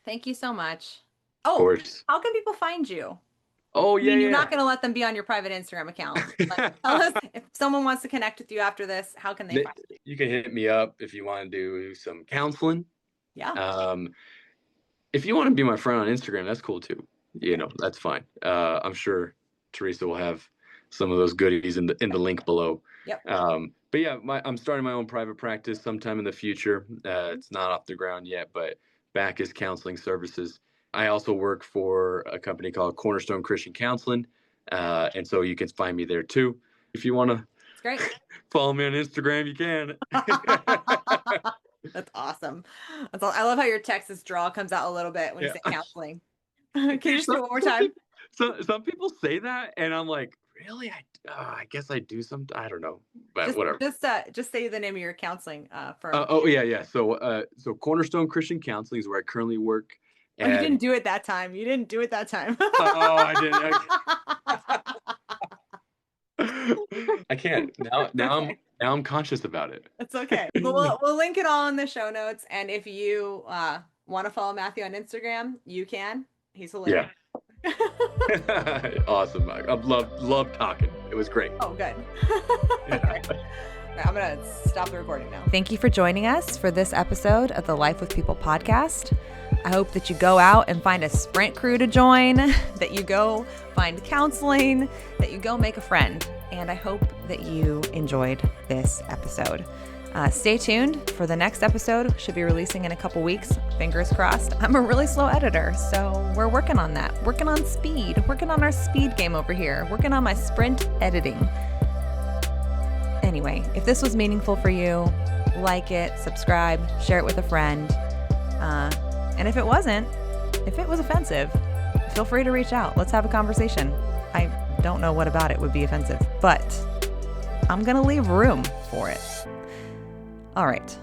thank you so much. Oh, of course. How can people find you? Oh, yeah. You're not going to let them be on your private Instagram account. Like, tell us, if someone wants to connect with you after this, how can they find you? You can hit me up if you want to do some counseling. Yeah. If you want to be my friend on Instagram, that's cool too. You know, that's fine. I'm sure Theresa will have some of those goodies in the link below. Yep. But yeah, I'm starting my own private practice sometime in the future. It's not off the ground yet, but Bacchus Counseling Services. I also work for a company called Cornerstone Christian Counseling. And so you can find me there too. If you want to follow me on Instagram, you can. That's awesome. I love how your Texas drawl comes out a little bit when you say counseling. Can you just do it one more time? Some people say that, and I'm like, really? I guess I do some. I don't know, but whatever. Just say the name of your counseling firm. Yeah. So Cornerstone Christian Counseling is where I currently work. And you didn't do it that time. I didn't. I can't. Now I'm conscious about it. It's okay. We'll link it all in the show notes. And if you want to follow Matthew on Instagram, you can. He's hilarious. Yeah. Awesome. I love talking. It was great. Oh, good. Okay. I'm going to stop the recording now. Thank you for joining us for this episode of the Life with People podcast. I hope that you go out and find a sprint crew to join, that you go find counseling, that you go make a friend. And I hope that you enjoyed this episode. Stay tuned for the next episode. Should be releasing in a couple weeks. Fingers crossed. I'm a really slow editor, so we're working on that. Working on speed. Working on our speed game over here. Working on my sprint editing. Anyway, if this was meaningful for you, like it, subscribe, share it with a friend. And if it wasn't, if it was offensive, feel free to reach out. Let's have a conversation. I don't know what about it would be offensive, but I'm going to leave room for it. All right.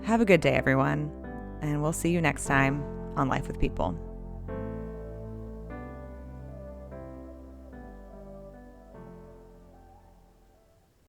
Have a good day, everyone. And we'll see you next time on Life with People.